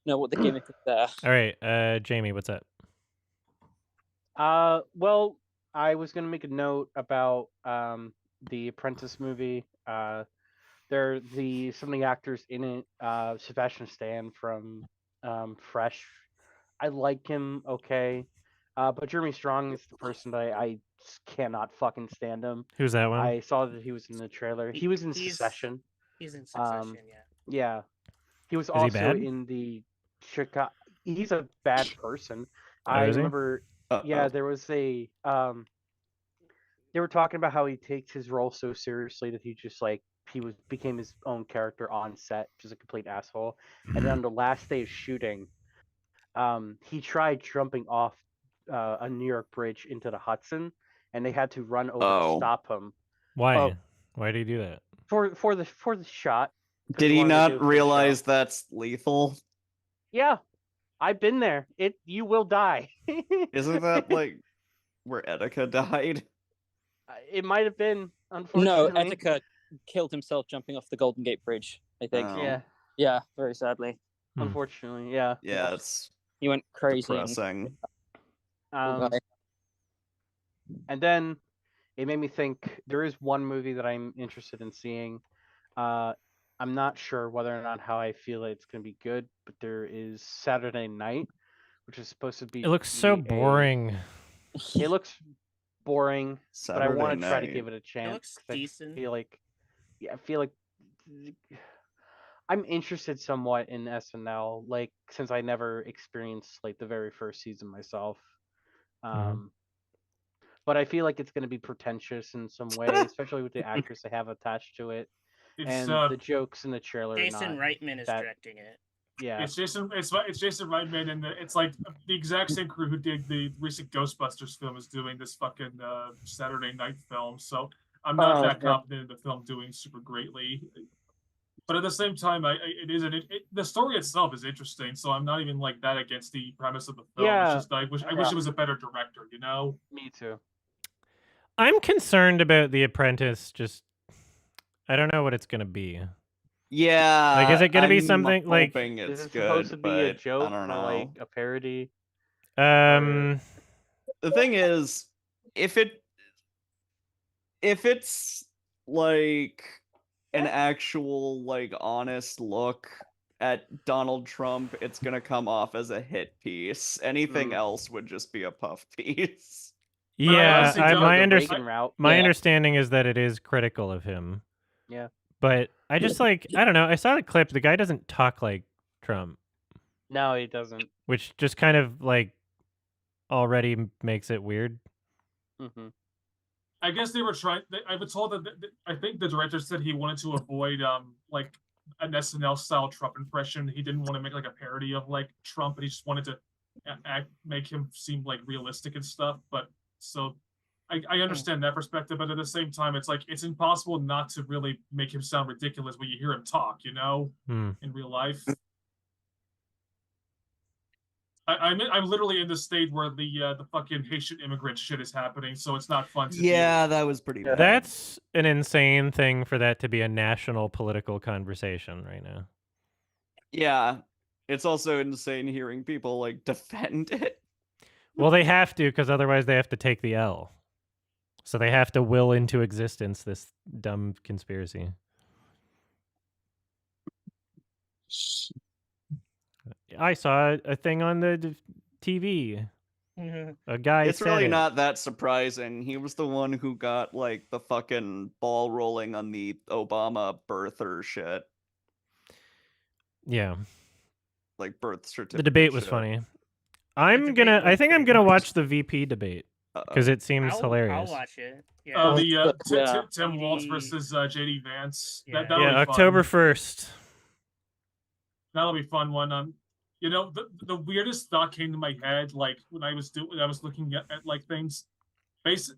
know what the gimmick is there. All right, Jamie, what's up? Well, I was gonna make a note about the Apprentice movie. Some of the actors in it. Sebastian Stan from Fresh. I like him okay. But Jeremy Strong is the person that I just cannot fucking stand him. Who's that one? I saw that he was in the trailer. He was in He's- Succession. He's in Succession, yeah. Yeah. He was he also bad? in the Chicago. He's a bad person. Oh, I is he? remember. Yeah, there was a. They were talking about how he takes his role so seriously that he just became his own character on set, just a complete asshole. And then on the last day of shooting, he tried jumping off a New York bridge into the Hudson, and they had to run over to stop him. Why? Oh. Why did he do that? For the shot. 'cause Did he wanted to do not it for the realize show. that's lethal? Yeah, I've been there. You will die. Isn't that like where Etika died? It might have been, No, unfortunately. Etika killed himself jumping off the Golden Gate Bridge, I think. Oh. Yeah, Yeah, very sadly. unfortunately, yeah. Yeah, it's He went crazy. depressing. And then it made me think there is one movie that I'm interested in seeing. I'm not sure whether or not how I feel it's going to be good, but there is Saturday Night, which is supposed to be. It looks so boring. It looks boring, but I Saturday want to try to Night. give it a chance. looks 'cause decent. I feel like I'm interested somewhat in SNL, like since I never experienced like the very first season myself. But I feel like it's going to be pretentious in some way, especially with the actors they have attached to it, and the jokes in the trailer. Jason Reitman is directing it. Yeah, It's Jason Reitman, and it's like the exact same crew who did the recent Ghostbusters film is doing this fucking Saturday Night film. So I'm not that confident in the film doing super greatly. But at the same time, the story itself is interesting. So I'm not even like that against the premise of the film. Yeah. It's just I wish it was a better director. You know. Me too. I'm concerned about The Apprentice. I don't know what it's gonna be. Yeah. Like, is it gonna be I'm something like? hoping Is it's it good, supposed to be a but joke I don't or know. like a parody? The thing is, if it's like an actual like honest look at Donald Trump, it's gonna come off as a hit piece. Anything else would just be a puff piece. Yeah, my Yeah. understanding is that it is critical of him. Yeah. But I just I don't know. I saw the clip. The guy doesn't talk like Trump, No, he doesn't. which just kind of like already makes it weird. Mm-hmm. I guess they were trying. I was told that I think the director said he wanted to avoid like an SNL style Trump impression. He didn't want to make like a parody of like Trump, but he just wanted to make him seem like realistic and stuff. But so I understand that perspective, but at the same time, it's like it's impossible not to really make him sound ridiculous when you hear him talk. You know, in real life. I'm literally in the state where the fucking Haitian immigrant shit is happening, so it's not fun to Yeah, that was pretty bad. That's an insane thing for that to be a national political conversation right now. Yeah. It's also insane hearing people like defend it. Well, they have to, because otherwise they have to take the L. So they have to will into existence this dumb conspiracy. I saw a thing on the TV. A guy It's said really it. not that surprising. He was the one who got like the fucking ball rolling on the Obama birther shit. Yeah. Like birth certificate. The debate was shit. funny. I think I'm gonna watch the VP debate because it seems hilarious. I'll watch it. Yeah. Tim Walz versus JD Vance. Yeah. That'll be October fun. 1st. That'll be fun one. You know, the weirdest thought came to my head, like when I was looking at like things. This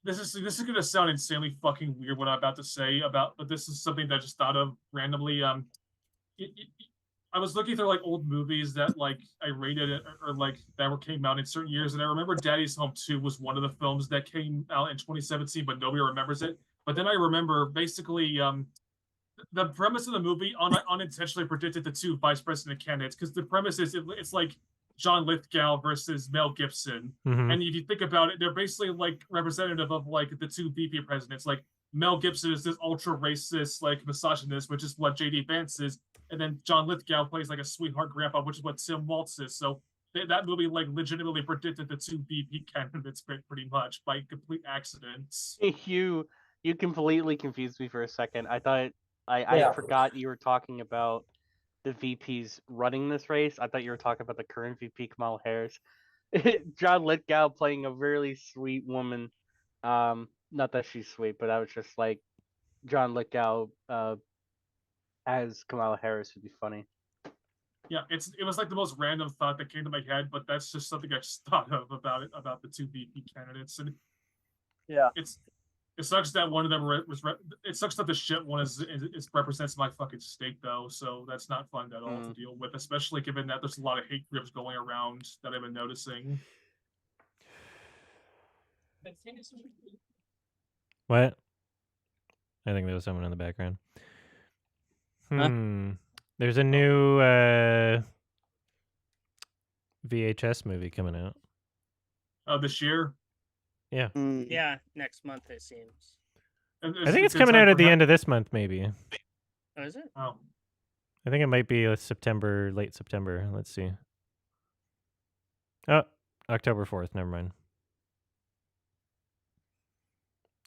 is gonna sound insanely fucking weird what I'm about to say but this is something that I just thought of randomly. I was looking through like old movies that like I rated or like that came out in certain years, and I remember Daddy's Home 2 was one of the films that came out in 2017, but nobody remembers it. But then I remember basically the premise of the movie unintentionally predicted the two vice president candidates, because the premise is it's like John Lithgow versus Mel Gibson. Mhm. And if you think about it, they're basically like representative of like the two VP presidents. Like Mel Gibson is this ultra racist, like misogynist, which is what JD Vance is, and then John Lithgow plays like a sweetheart grandpa, which is what Tim Waltz is. So that movie like legitimately predicted the two VP candidates pretty much by complete accidents. You completely confused me for a second. I thought I Yeah. forgot you were talking about the VPs running this race. I thought you were talking about the current VP, Kamala Harris. John Lithgow playing a really sweet woman. Not that she's sweet, but I was just like John Lithgow as Kamala Harris would be funny. Yeah, it was like the most random thought that came to my head, but that's just something I just thought of about the two VP candidates, and Yeah. It sucks that one of them it sucks that the shit one is represents my fucking state though, so that's not fun at all to deal with, especially given that there's a lot of hate groups going around that I've been noticing. What? I think there was someone in the background. There's a new VHS movie coming out. Oh, this year? Yeah. Yeah, next month it seems. I think it's coming out at the end of this month, maybe. Oh, is it? Oh. I think it might be September, late September. Let's see. Oh, October 4th. Never mind.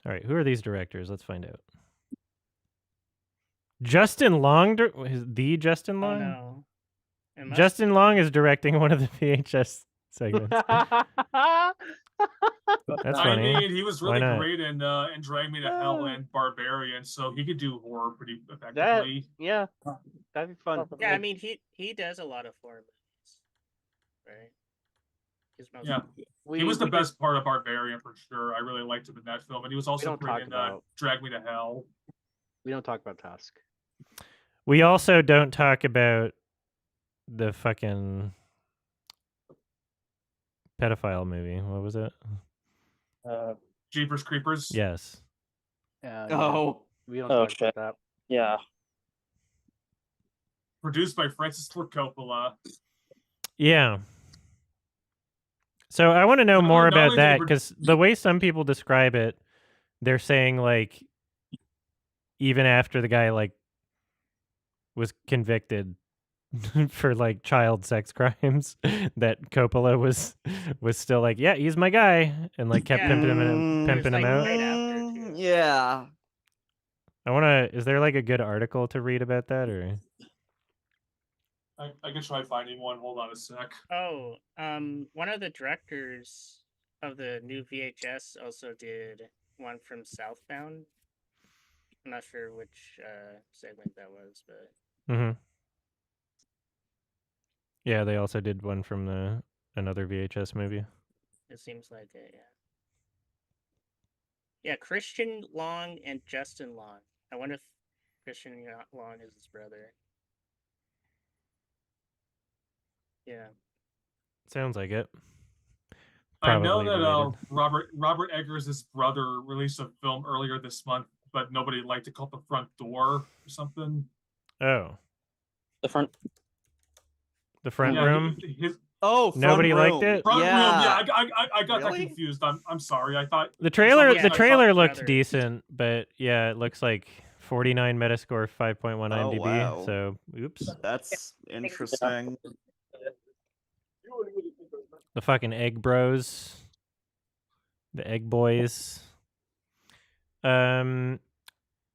All right, who are these directors? Let's find out. Justin Long, the Justin Long? Oh, no. Justin Long is directing one of the VHS segments. That's funny. I mean, he was Why really not? great in Drag Me to Hell and Barbarian, so he could do horror pretty effectively. Yeah, that'd be fun. Yeah, I mean he does a lot of horror movies, right? Yeah, he was the best part of Barbarian for sure. I really liked him in that film, and he was also great in Drag Me to Hell. We don't talk about Tusk. We also don't talk about the fucking pedophile movie. What was it? Jeepers Creepers. Yes. Oh. We don't talk about that. Yeah. Produced by Francis Ford Coppola. Yeah. So I want to know more not about only did that, he because the way some people describe it, they're saying like even after the guy like was convicted for like child sex crimes, that Coppola was still like, yeah, he's my guy, and like kept pimping him out. Right after too. Yeah. I want to. Is there like a good article to read about that, or? I can try finding one. Hold on a sec. Oh, one of the directors of the new VHS also did one from Southbound. I'm not sure which segment that was, but. Mm-hmm. Yeah, they also did one from another VHS movie. It seems like it, yeah. Yeah, Christian Long and Justin Long. I wonder if Christian Long is his brother. Yeah. Sounds like it. I know Probably that related. Robert Eggers' brother released a film earlier this month, but nobody liked it, called The Front Door or something. Oh. The front room? Front Nobody room. liked it? Front room, yeah, I got Really? that confused. I'm sorry. I thought The trailer Yeah, looked brothers. decent, but yeah, it looks like 49 Metascore, 5.1 IMDb. wow. So, oops. That's interesting. The fucking Egg Bros. The Egg Boys. We're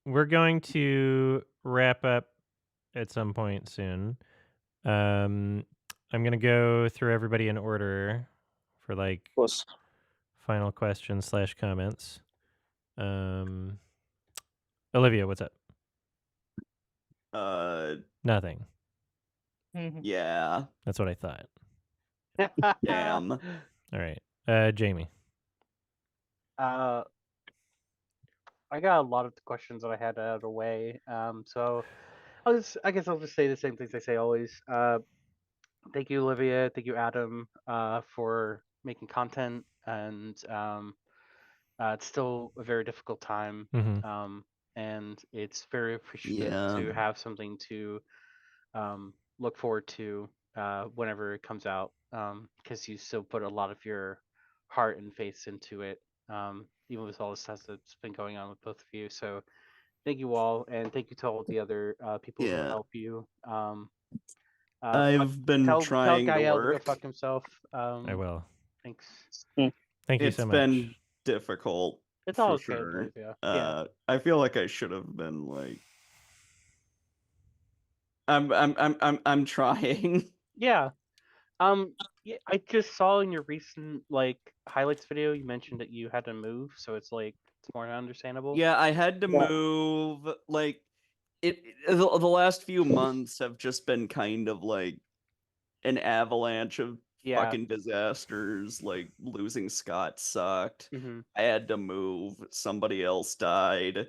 going to wrap up at some point soon. I'm going to go through everybody in order for like final questions / comments. Olivia, what's up? Nothing. Yeah. That's what I thought. Damn. All right. Jamie. I got a lot of the questions that I had out of the way. So I guess I'll just say the same things I say always. Thank you, Olivia. Thank you, Adam, for making content. And it's still a very difficult time. Mhm. And it's very appreciative to Yeah. have something to look forward to whenever it comes out. because you still put a lot of your heart and faith into it, even with all the stuff that's been going on with both of you. So thank you all, and thank you to all the other people who Yeah. help you. I've been tell trying to Gael to go work. fuck himself. I will. Thanks. Thank you It's so much. been difficult It's for all okay, sure. yeah. I feel like I should have been like I'm trying. Yeah. Yeah, I just saw in your recent like highlights video you mentioned that you had to move, so it's like it's more understandable. Yeah, I had to move. Like the last few months have just been kind of like an avalanche of Yeah. fucking disasters. Like losing Scott sucked. Mm-hmm. I had to move. Somebody else died.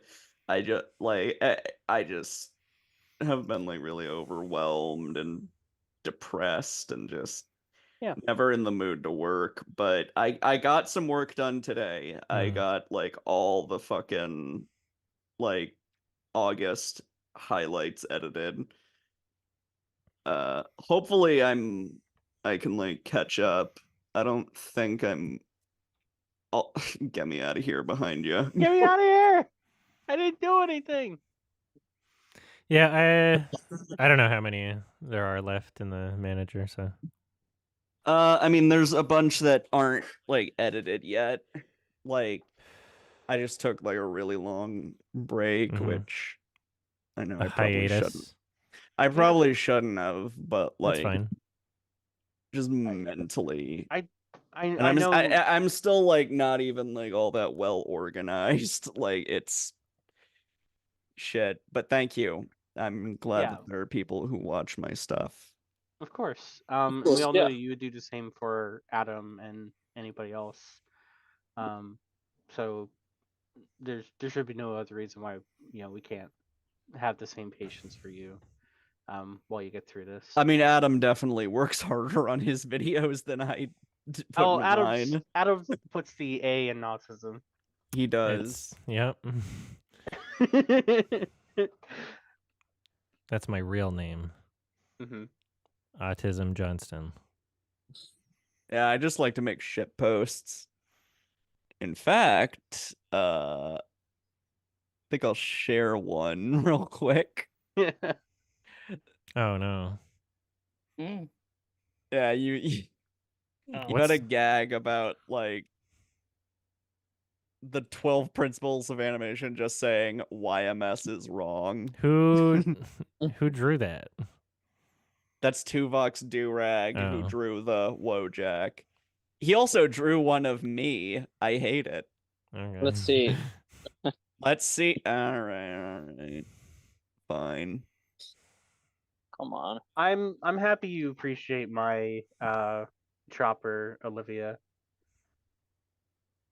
I just have been like really overwhelmed and depressed and just never in the mood to work. But I got some work done today. I got like all the fucking like August highlights edited. Hopefully I can like catch up. I don't think I'll get me out of here behind you. Get me out of here! I didn't do anything. Yeah, I don't know how many there are left in the manager, so I mean there's a bunch that aren't like edited yet. Like I just took like a really long break, which I know a I probably shouldn't. hiatus. I probably shouldn't have, but That's like fine. just mentally. I know. I'm still like not even like all that well organized. Like it's shit. But thank you. I'm glad that there are people who watch my stuff. Of course. And we all know you would do the same for Adam and anybody else. So there should be no other reason why we can't have the same patience for you while you get through this. I mean, Adam definitely works harder on his videos than I put in mine. Adam puts the A in autism. He does. Yep. That's my real name. Mm-hmm. Autism Johnston. Yeah, I just like to make shit posts. In fact, I think I'll share one real quick. Oh no. Yeah, you had a gag about like the 12 principles of animation just saying YMS is wrong. Who drew that? That's Tuvok's Durag who Oh. drew the Wojak. He also drew one of me. I hate it. Okay. Let's see. Let's see. All right. Fine. Come on. I'm happy you appreciate my chopper, Olivia.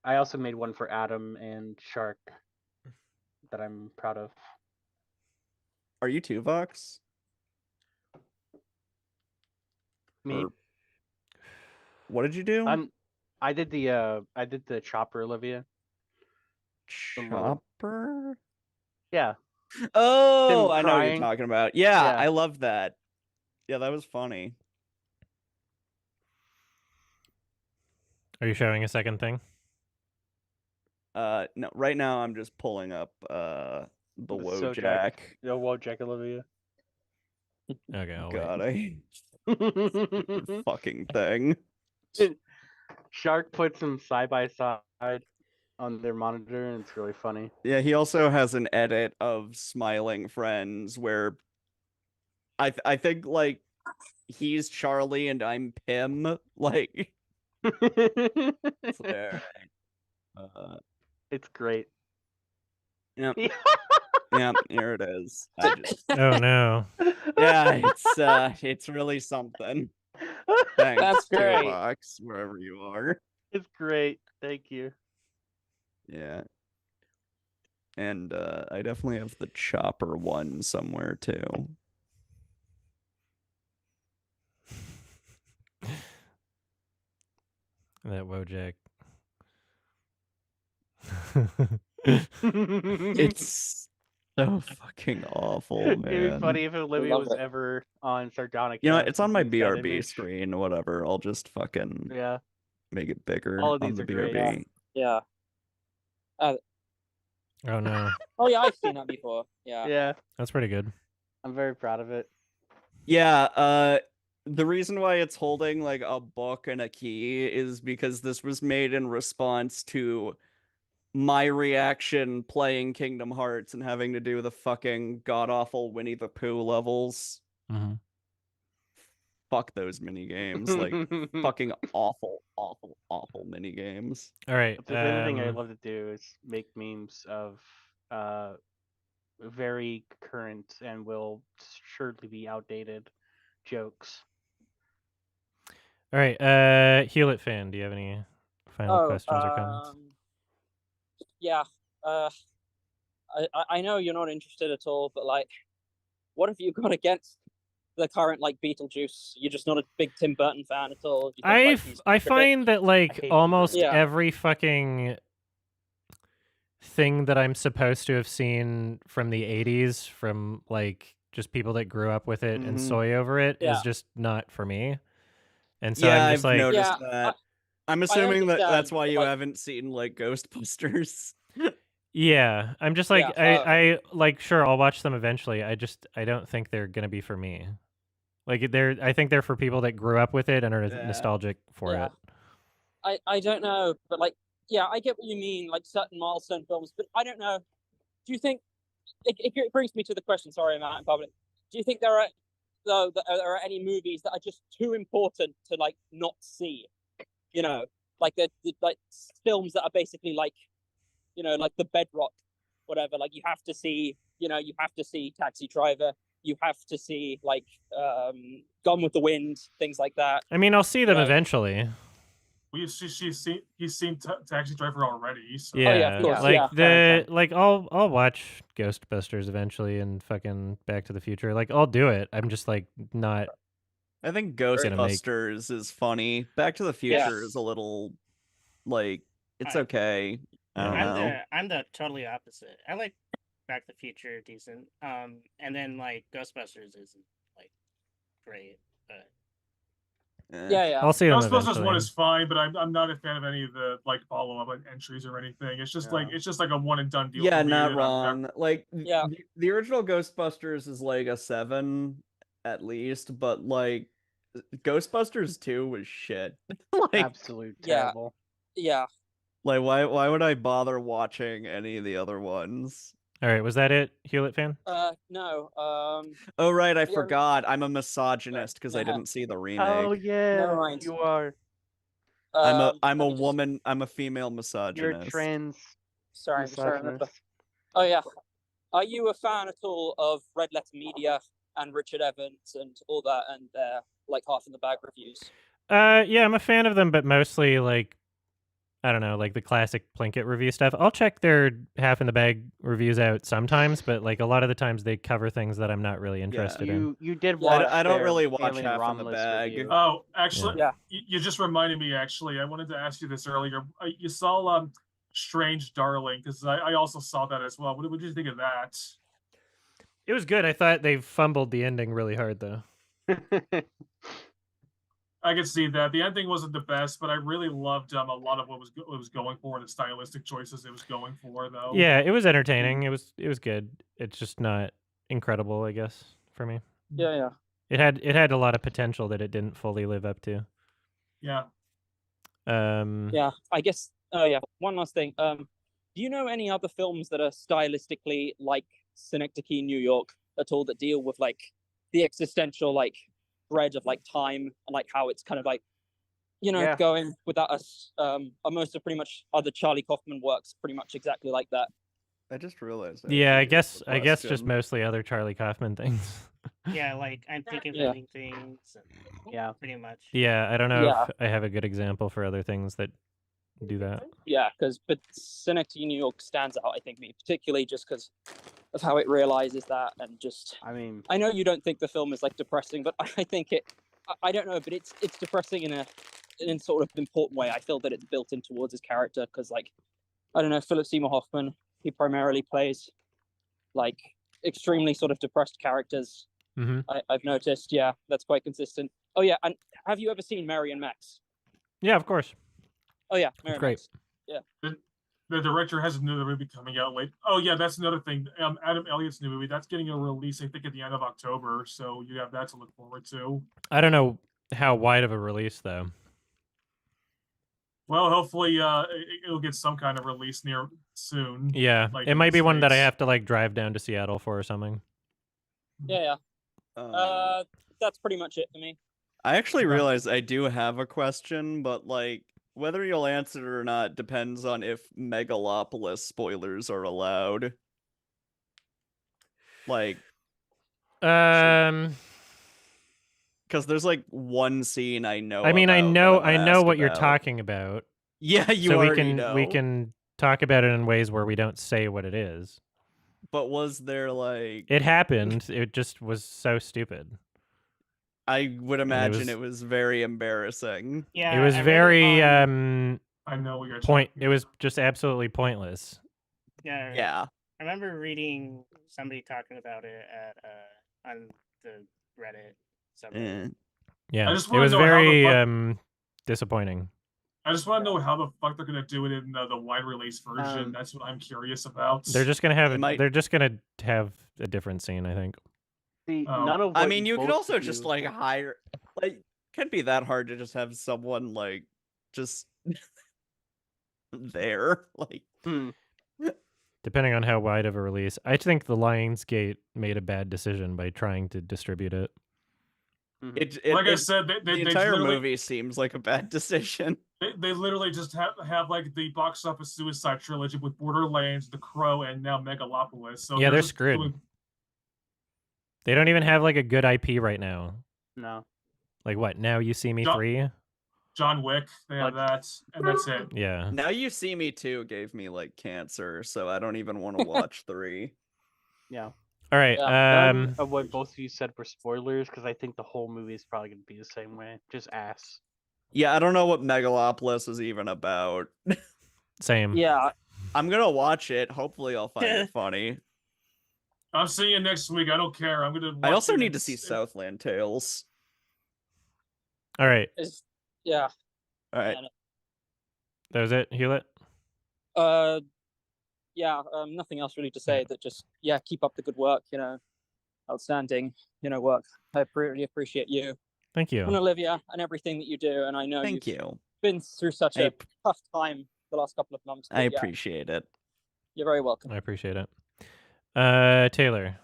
I also made one for Adam and Shark that I'm proud of. Are you Tuvox? Me. Or... What did you do? I did the chopper, Olivia. Chopper? Yeah. Oh, Him I know what you're crying. talking about. Yeah, I love that. Yeah, that was funny. Are you showing a second thing? No, right now I'm just pulling up the Wojak. The Wojak, Olivia. Okay, I'll God, wait. Stupid fucking thing. Shark puts them side by side on their monitor, and it's really funny. Yeah, he also has an edit of Smiling Friends where I think like he's Charlie and I'm Pim. Like it's there. It's great. Yeah. Yeah, here it is. Oh no. Yeah, it's really something. Thanks, That's great. Box, wherever you are. It's great. Thank you. Yeah. And I definitely have the chopper one somewhere too. That Wojak. It's So fucking awful, It'd be man. funny if Olivia love was it. ever on Sardonicast. You know, it's on my and use that BRB image. screen. Whatever. I'll just fucking Yeah. make it bigger All of on these the are great. BRB. Yeah. Oh no, Oh yeah, I've seen that before. Yeah. Yeah. that's pretty good. I'm very proud of it. Yeah, the reason why it's holding like a book and a key is because this was made in response to my reaction playing Kingdom Hearts and having to do the fucking god-awful Winnie the Pooh levels. Mm-hmm. Fuck those mini games. Like fucking awful, awful, awful mini games. All right. If there's anything I love to do is make memes of very current and will surely be outdated jokes. All right. Hewlett fan, do you have any final questions or comments? Yeah. I know you're not interested at all, but like, what have you got against the current like Beetlejuice? You're just not a big Tim Burton fan at all. You think, like, he's I terrific? find that like hate almost Tim Burton. every fucking thing that I'm supposed to have seen from the 80s from like just people that grew up with it and Mhm. soy over it is Yeah. just not for me. And so Yeah, I'm just I've like noticed Yeah, that. I'm assuming that understand, that's why but, you like- haven't seen like Ghostbusters. yeah, I'm just like Yeah, I like sure I'll watch them eventually. I don't think they're going to be for me. Like I think they're for people that grew up with it and are Yeah. nostalgic for Yeah. it. I don't know, but like, yeah, I get what you mean, like certain milestone films, but I don't know. Do you think it brings me to the question? Sorry, I'm out in public. Do you think there are any movies that are just too important to like not see? You know, like the like films that are basically like, you know, like the bedrock, whatever. Like you have to see, you know, you have to see Taxi Driver. You have to see like Gone with the Wind, things like that. I mean, I'll see them know. eventually. He's seen Taxi Driver already. So. Yeah, Oh, yeah, of course, like yeah, the like I'll watch Ghostbusters eventually and fucking Back to the Future. Like I'll do it. I'm just like not. I think gonna make- Ghostbusters is funny. Back to the Future is a little like it's okay. I don't know. I'm the totally opposite. I like Back to the Future decent. And then like Ghostbusters isn't like great, but Yeah. I'll see them Ghostbusters eventually. 1 is fine, but I'm not a fan of any of the like follow-up entries or anything. It's just like a one and done deal. Yeah, for me, not and I'm wrong. Like Yeah. the original Ghostbusters is like a 7 at least, but like Ghostbusters 2 was shit. Like Absolute terrible. Yeah. like why would I bother watching any of the other ones? All right, was that it, Hewlett fan? No. Oh right, I Yeah. forgot. I'm a misogynist because I Yeah. didn't see the remake. Oh yeah, Never mind. you are. I'm a let me just- woman. I'm a female You're misogynist. trans. Sorry, I'm just trying to remember. misogynist. Oh yeah. Are you a fan at all of Red Letter Media and Richard Evans and all that and their like half in the bag reviews? Yeah, I'm a fan of them, but mostly like I don't know, like the classic Plinkett review stuff. I'll check their half in the bag reviews out sometimes, but like a lot of the times they cover things that I'm not really interested in. You did Yeah, watch. I don't their really watch Alien half in the Romulus bag. review. Oh, actually, Yeah. you just reminded me. Actually, I wanted to ask you this earlier. You saw Strange Darling because I also saw that as well. What did you think of that? It was good. I thought they fumbled the ending really hard though. I could see that the ending wasn't the best, but I really loved a lot of what was going for and the stylistic choices it was going for, though. Yeah, it was entertaining. It was good. It's just not incredible, I guess, for me. Yeah. It had a lot of potential that it didn't fully live up to. Yeah. Yeah. I guess. Oh yeah. One last thing. Do you know any other films that are stylistically like Synecdoche, New York, at all that deal with like the existential like thread of like time and like how it's kind of like, you know, Yeah. going without us. Most of pretty much other Charlie Kaufman works pretty much exactly like that. I just realized. Yeah, I guess I just mostly other Charlie Kaufman things. yeah, like I'm thinking Yeah. living things. And Yeah. pretty much. Yeah, I don't know Yeah. if I have a good example for other things that do that. Yeah, but Synecdoche, New York stands out, I think, me particularly just because of how it realizes that and just. I mean, I know you don't think the film is like depressing, but I think it. I don't know, but it's depressing in a sort of important way. I feel that it's built in towards his character because, like, I don't know, Philip Seymour Hoffman, he primarily plays like extremely sort of depressed characters. Mm-hmm. I've noticed. Yeah, that's quite consistent. Oh yeah, and have you ever seen Mary and Max? Yeah, of course. Oh yeah, Mary It's and great. Max. Yeah. The director has another movie coming out late. Oh yeah, that's another thing. Adam Elliott's new movie that's getting a release, I think, at the end of October. So you have that to look forward to. I don't know how wide of a release though. Well, hopefully, it'll get some kind of release near soon. Yeah, like it in might the be one that I States. have to like drive down to Seattle for or something. Yeah. That's pretty much it for me. I actually Yeah. realized I do have a question, but like whether you'll answer it or not depends on if Megalopolis spoilers are allowed. Like, Um, because there's like one scene I know. I mean, I about that know wanna what ask you're about. talking about. Yeah, you so already we know. can talk about it in ways where we don't say what it is. But was there like It happened. It just was so stupid. I would imagine was- it was very embarrassing. Yeah, It was I read very on- I know what you're point. talking It was just absolutely pointless. Yeah. Yeah. I remember reading somebody talking about it at on the Reddit subreddit. Yeah, I just it wanna was know how the very fuck- disappointing. I just want to know how the fuck they're gonna do it in the wide release version. That's what I'm curious about. They're just gonna have. They might- They're just gonna have a different scene, I think. See, Oh. none of I what mean, you could both also of just you- like hire, like, can't be that hard to just have someone like just there, like. Depending on how wide of a release, I think the Lionsgate made a bad decision by trying to distribute it. Like I said, the they entire literally- movie seems like a bad decision. They literally just have like the box office Suicide Trilogy with Borderlands, The Crow, and now Megalopolis. So Yeah, they're just screwed. doing- They don't even have like a good IP right now. No. Like what? Now You See Me Jo- 3? John Wick, they have that, and that's it. Yeah. Now You See Me Too gave me like cancer, so I don't even want to watch 3. Yeah. All right. None of what both of you said were spoilers because I think the whole movie is probably going to be the same way. Just ass. Yeah, I don't know what Megalopolis is even about. Same. Yeah. I'm gonna watch it. Hopefully, I'll find it funny. I'm seeing you next week. I don't care. I'm gonna. I watch also it need and to see s- Southland Tales. All right. Yeah. All right. That was it, Hewlett? Yeah, nothing else really to say. That just keep up the good work. Outstanding. Work. I really appreciate you Thank you. and Olivia and everything that you do. And I know Thank you've you. been through such a tough time the last couple of months. I but yeah, appreciate it. You're very welcome. I appreciate it. Taylor,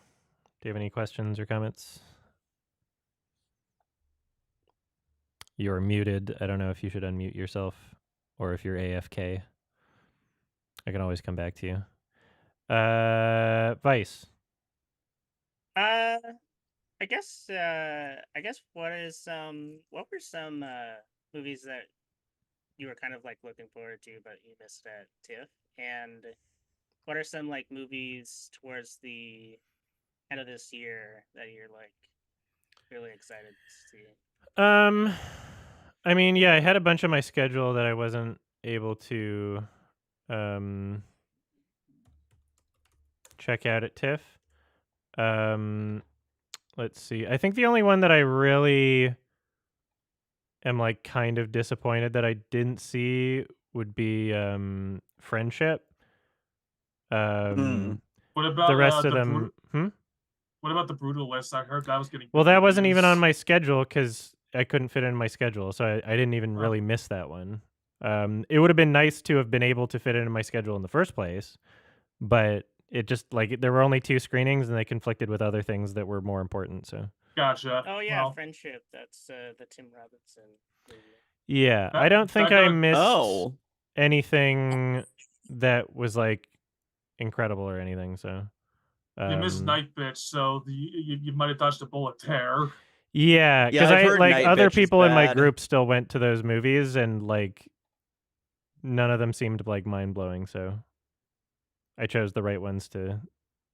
do you have any questions or comments? You're muted. I don't know if you should unmute yourself or if you're AFK. I can always come back to you. Vice. I guess what were some movies that you were kind of like looking forward to but you missed at TIFF, and what are some like movies towards the end of this year that you're like really excited to see? I mean, yeah, I had a bunch on my schedule that I wasn't able to check out at TIFF. Let's see. I think the only one that I really am like kind of disappointed that I didn't see would be Friendship. What about the rest of the them? What about the Brutal List? I heard that was getting. Well, good that wasn't even on reviews. my schedule because I couldn't fit it in my schedule, so I didn't even really miss that one. It would have been nice to have been able to fit it in my schedule in the first place, but it just like there were only 2 screenings and they conflicted with other things that were more important. So Gotcha. Oh yeah, Well, Friendship. That's the Tim Robinson movie. yeah, That- I don't think that I got- missed Oh. anything that was like incredible or anything. So you missed Night Bitch, so you might have dodged a bullet there. yeah, Yeah, because I've I heard like Night other Bitch is people in my bad. group still went to those movies and like none of them seemed like mind blowing. So I chose the right ones to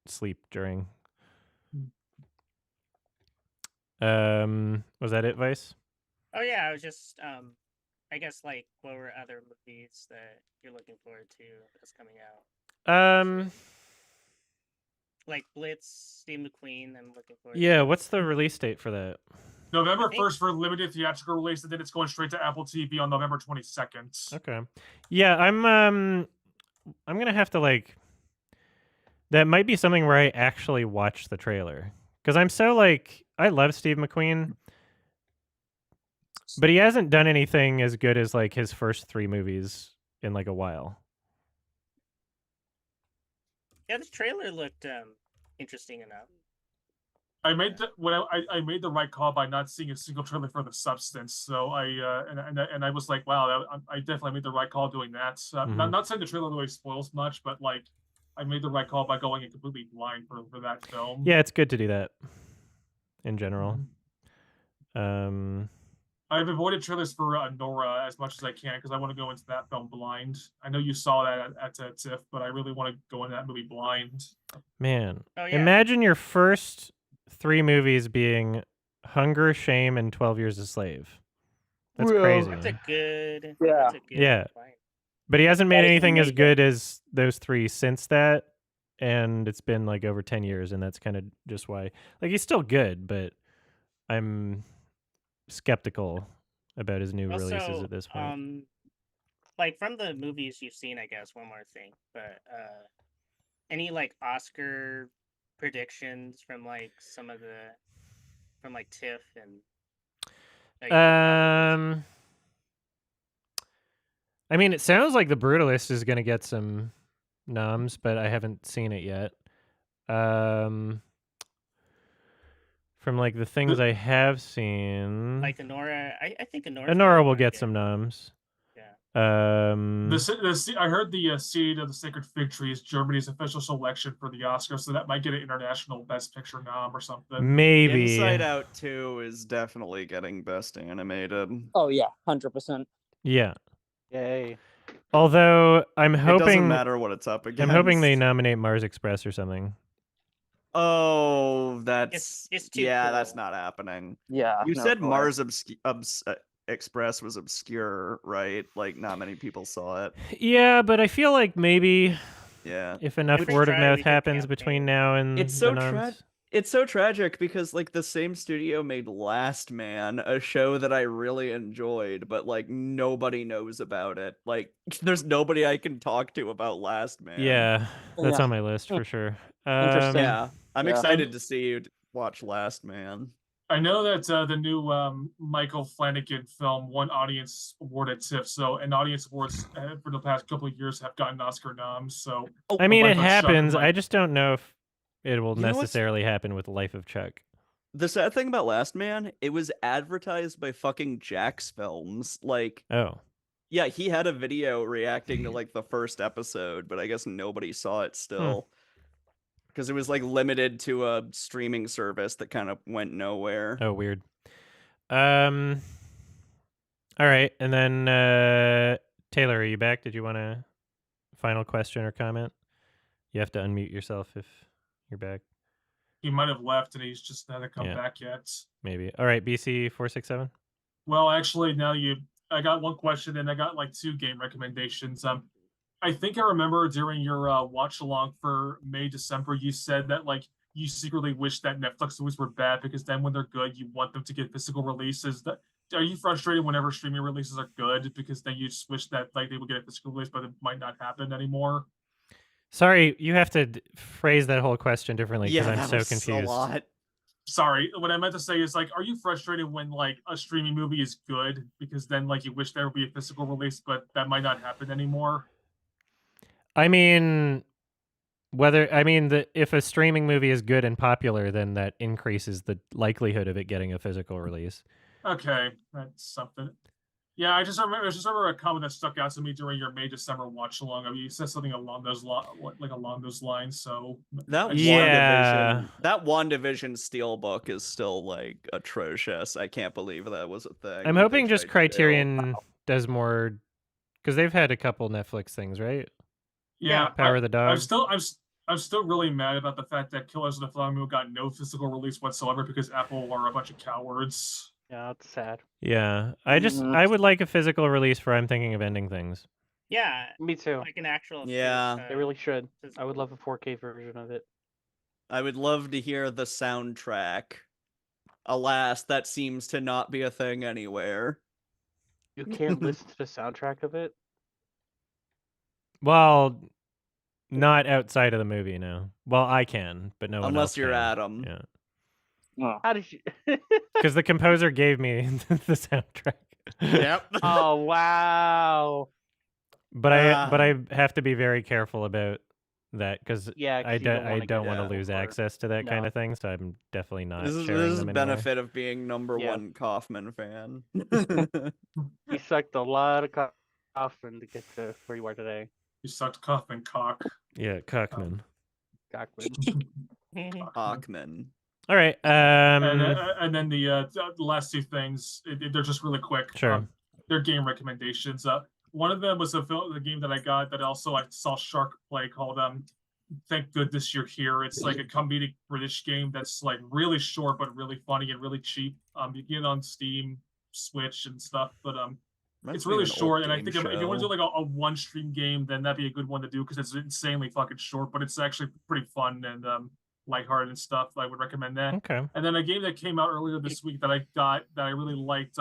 sleep during. Was that it, Vice? Oh yeah, I was just I guess like what were other movies that you're looking forward to that's coming out? like Blitz, Steve McQueen. I'm looking forward. Yeah, to what's the release date for that? November I think- 1st for limited theatrical release, and then it's going straight to Apple TV on November 22nd. Okay. Yeah, I'm gonna have to like. That might be something where I actually watch the trailer because I'm so like I love Steve McQueen, but he hasn't done anything as good as like his first 3 movies in like a while. Yeah, this trailer looked interesting enough. I made I made the right call by not seeing a single trailer for The Substance. So I was like, wow, I definitely made the right call doing that. Not saying the trailer really spoils much, but like I made the right call by going in completely blind for that film. Yeah, it's good to do that in general. I've avoided trailers for Nora as much as I can because I want to go into that film blind. I know you saw that at TIFF, but I really want to go into that movie blind. Man, Oh, yeah. imagine your first 3 movies being Hunger, Shame, and 12 Years a Slave. That's Bro. crazy. That's a good. Yeah. That's a good Yeah. line. But he hasn't made That is anything as amazing. good as those 3 since that, and it's been like over 10 years, and that's kind of just why. Like he's still good, but I'm skeptical about his new releases Also, at this point. like from the movies you've seen, I guess one more thing, but any like Oscar predictions from like some of the from like TIFF and. that you can I mean, it sounds like The Brutalist is gonna get some noms, but I haven't seen it yet. From like the things I have seen, like Anora, I think Anora. Anora will get some noms. Yeah. I heard the Seed of the Sacred Fig Tree is Germany's official selection for the Oscars, so that might get an international Best Picture nom or something. Maybe. Inside Out 2 is definitely getting Best Animated. Oh yeah, 100%. Yeah. Yay. Although I'm It doesn't hoping matter what it's up against. I'm hoping they nominate Mars Express or something. Oh, that's It's too yeah, that's cool. not happening. Yeah. You no, said go Mars Express was obscure, right? Like not many people saw it. Yeah, but I feel like maybe Yeah. if enough Every word of try mouth we could happens campaign. between now and It's the so noms. It's so tragic because like the same studio made Last Man, a show that I really enjoyed, but like nobody knows about it. Like there's nobody I can talk to about Last Man. Yeah, that's Yeah. on my list for sure. Interesting. Yeah. I'm Yeah. excited to see you watch Last Man. I know that the new Michael Flanagan film won Audience Award at TIFF, so and Audience Awards for the past couple of years have gotten Oscar noms. So I mean, it Life of Chuck happens. might- I just don't know if it will You know what's- necessarily happen with Life of Chuck. The sad thing about Last Man, it was advertised by fucking Jax Films. Like, Oh, yeah, he had a video reacting to like the first episode, but I guess nobody saw it still. Because it was like limited to a streaming service that kind of went nowhere. oh, weird. All right, and then Taylor, are you back? Did you want a final question or comment? You have to unmute yourself if you're back. he might have left and he's just hasn't come Yeah. back yet. Maybe. All right, BC 467. Well, actually, I got one question and I got like 2 game recommendations. I think I remember during your watch along for May, December, you said that like you secretly wish that Netflix movies were bad because then when they're good, you want them to get physical releases. Are you frustrated whenever streaming releases are good because then you just wish that like they would get a physical release, but it might not happen anymore? Sorry, you have to phrase that whole question differently because Yeah, I'm that so was confused. a lot. Sorry, what I meant to say is like, are you frustrated when like a streaming movie is good because then like you wish there would be a physical release, but that might not happen anymore? I mean, if a streaming movie is good and popular, then that increases the likelihood of it getting a physical release. Okay, that's something. Yeah, I just remember a comment that stuck out to me during your May December watch along. I mean, you said something along those lines. So That Yeah. WandaVision Steelbook is still like atrocious. I can't believe that was a thing. I'm that hoping they just tried to do. Criterion does more because they've had a couple Netflix things, right? yeah, Power of the Dog. I'm still really mad about the fact that Killers of the Flower Moon got no physical release whatsoever because Apple are a bunch of cowards. Yeah, that's sad. Yeah, I would like a physical release for I'm thinking of ending things. Yeah, Me too. like an actual. Yeah. They really should. I physical- would love a 4K version of it. I would love to hear the soundtrack. Alas, that seems to not be a thing anywhere. You can't listen to the soundtrack of it. Well, not outside of the movie, no. Well, I can, but no one else Unless you're can. Adam. Yeah. Oh. How did you? Because the composer gave me the soundtrack. Yep. Oh wow. But I have to be very careful about that because Yeah, 'cause I you don't I wanna don't get want to in lose trouble for- access to that kind No. of thing, so I'm definitely not This is sharing the them anymore. benefit of being number Yeah. one Kaufman fan. You sucked a lot of Kaufman to get to where you are today. You sucked Kaufman cock. Yeah, Cockman. Cockman. Hawkman. All right. And then the last two things, they're just really quick. Sure. They're game recommendations. One of them was a game that I got that also I saw Shark play called Thank Goodness You're Here. It's like a comedic British game that's like really short but really funny and really cheap. You get it on Steam, Switch, and stuff, but it's really short. And I think if you want to do like a one stream game, then that'd be a good one to do because it's insanely fucking short, but it's actually pretty fun and lighthearted and stuff. I would recommend that. Okay. And then a game that came out earlier this week that I got that I really liked.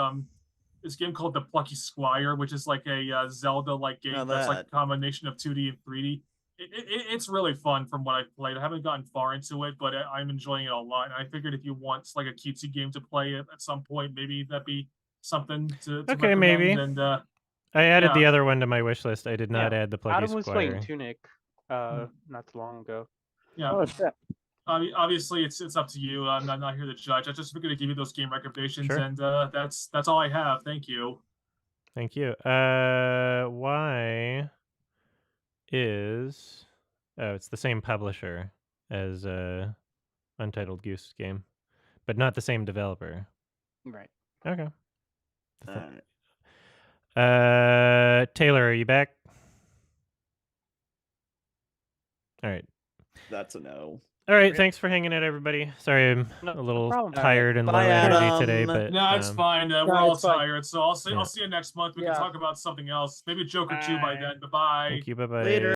This game called The Plucky Squire, which is like a Zelda-like game that's like a combination of 2D and 3D. It's really fun from what I've played. I haven't gotten far into it, but I'm enjoying it a lot. And I figured if you want like a cutesy game to play at some point, maybe that'd be something to Okay, recommend. maybe. And I added the yeah. other one to my wish list. I did not add the Plucky Adam was Squire. playing Tunic not too long ago. Yeah. Oh shit. Obviously, it's up to you. I'm not here to judge. I just figured to give you those game recommendations, Sure. and that's all I have. Thank you. Thank you. Why is... Oh, it's the same publisher as Untitled Goose Game, but not the same developer. Right. Okay. Alright. Taylor, are you back? All right. That's a no. All right, thanks for hanging out, everybody. Sorry, I'm a little problem. tired and low Bye, energy Adam. today, but No, it's fine. We're all it's fine. tired, so I'll see Yeah. you next month. We Yeah. can talk about something else. Maybe a joke or two by Bye. then. Bye bye. thank you. Bye bye. Later.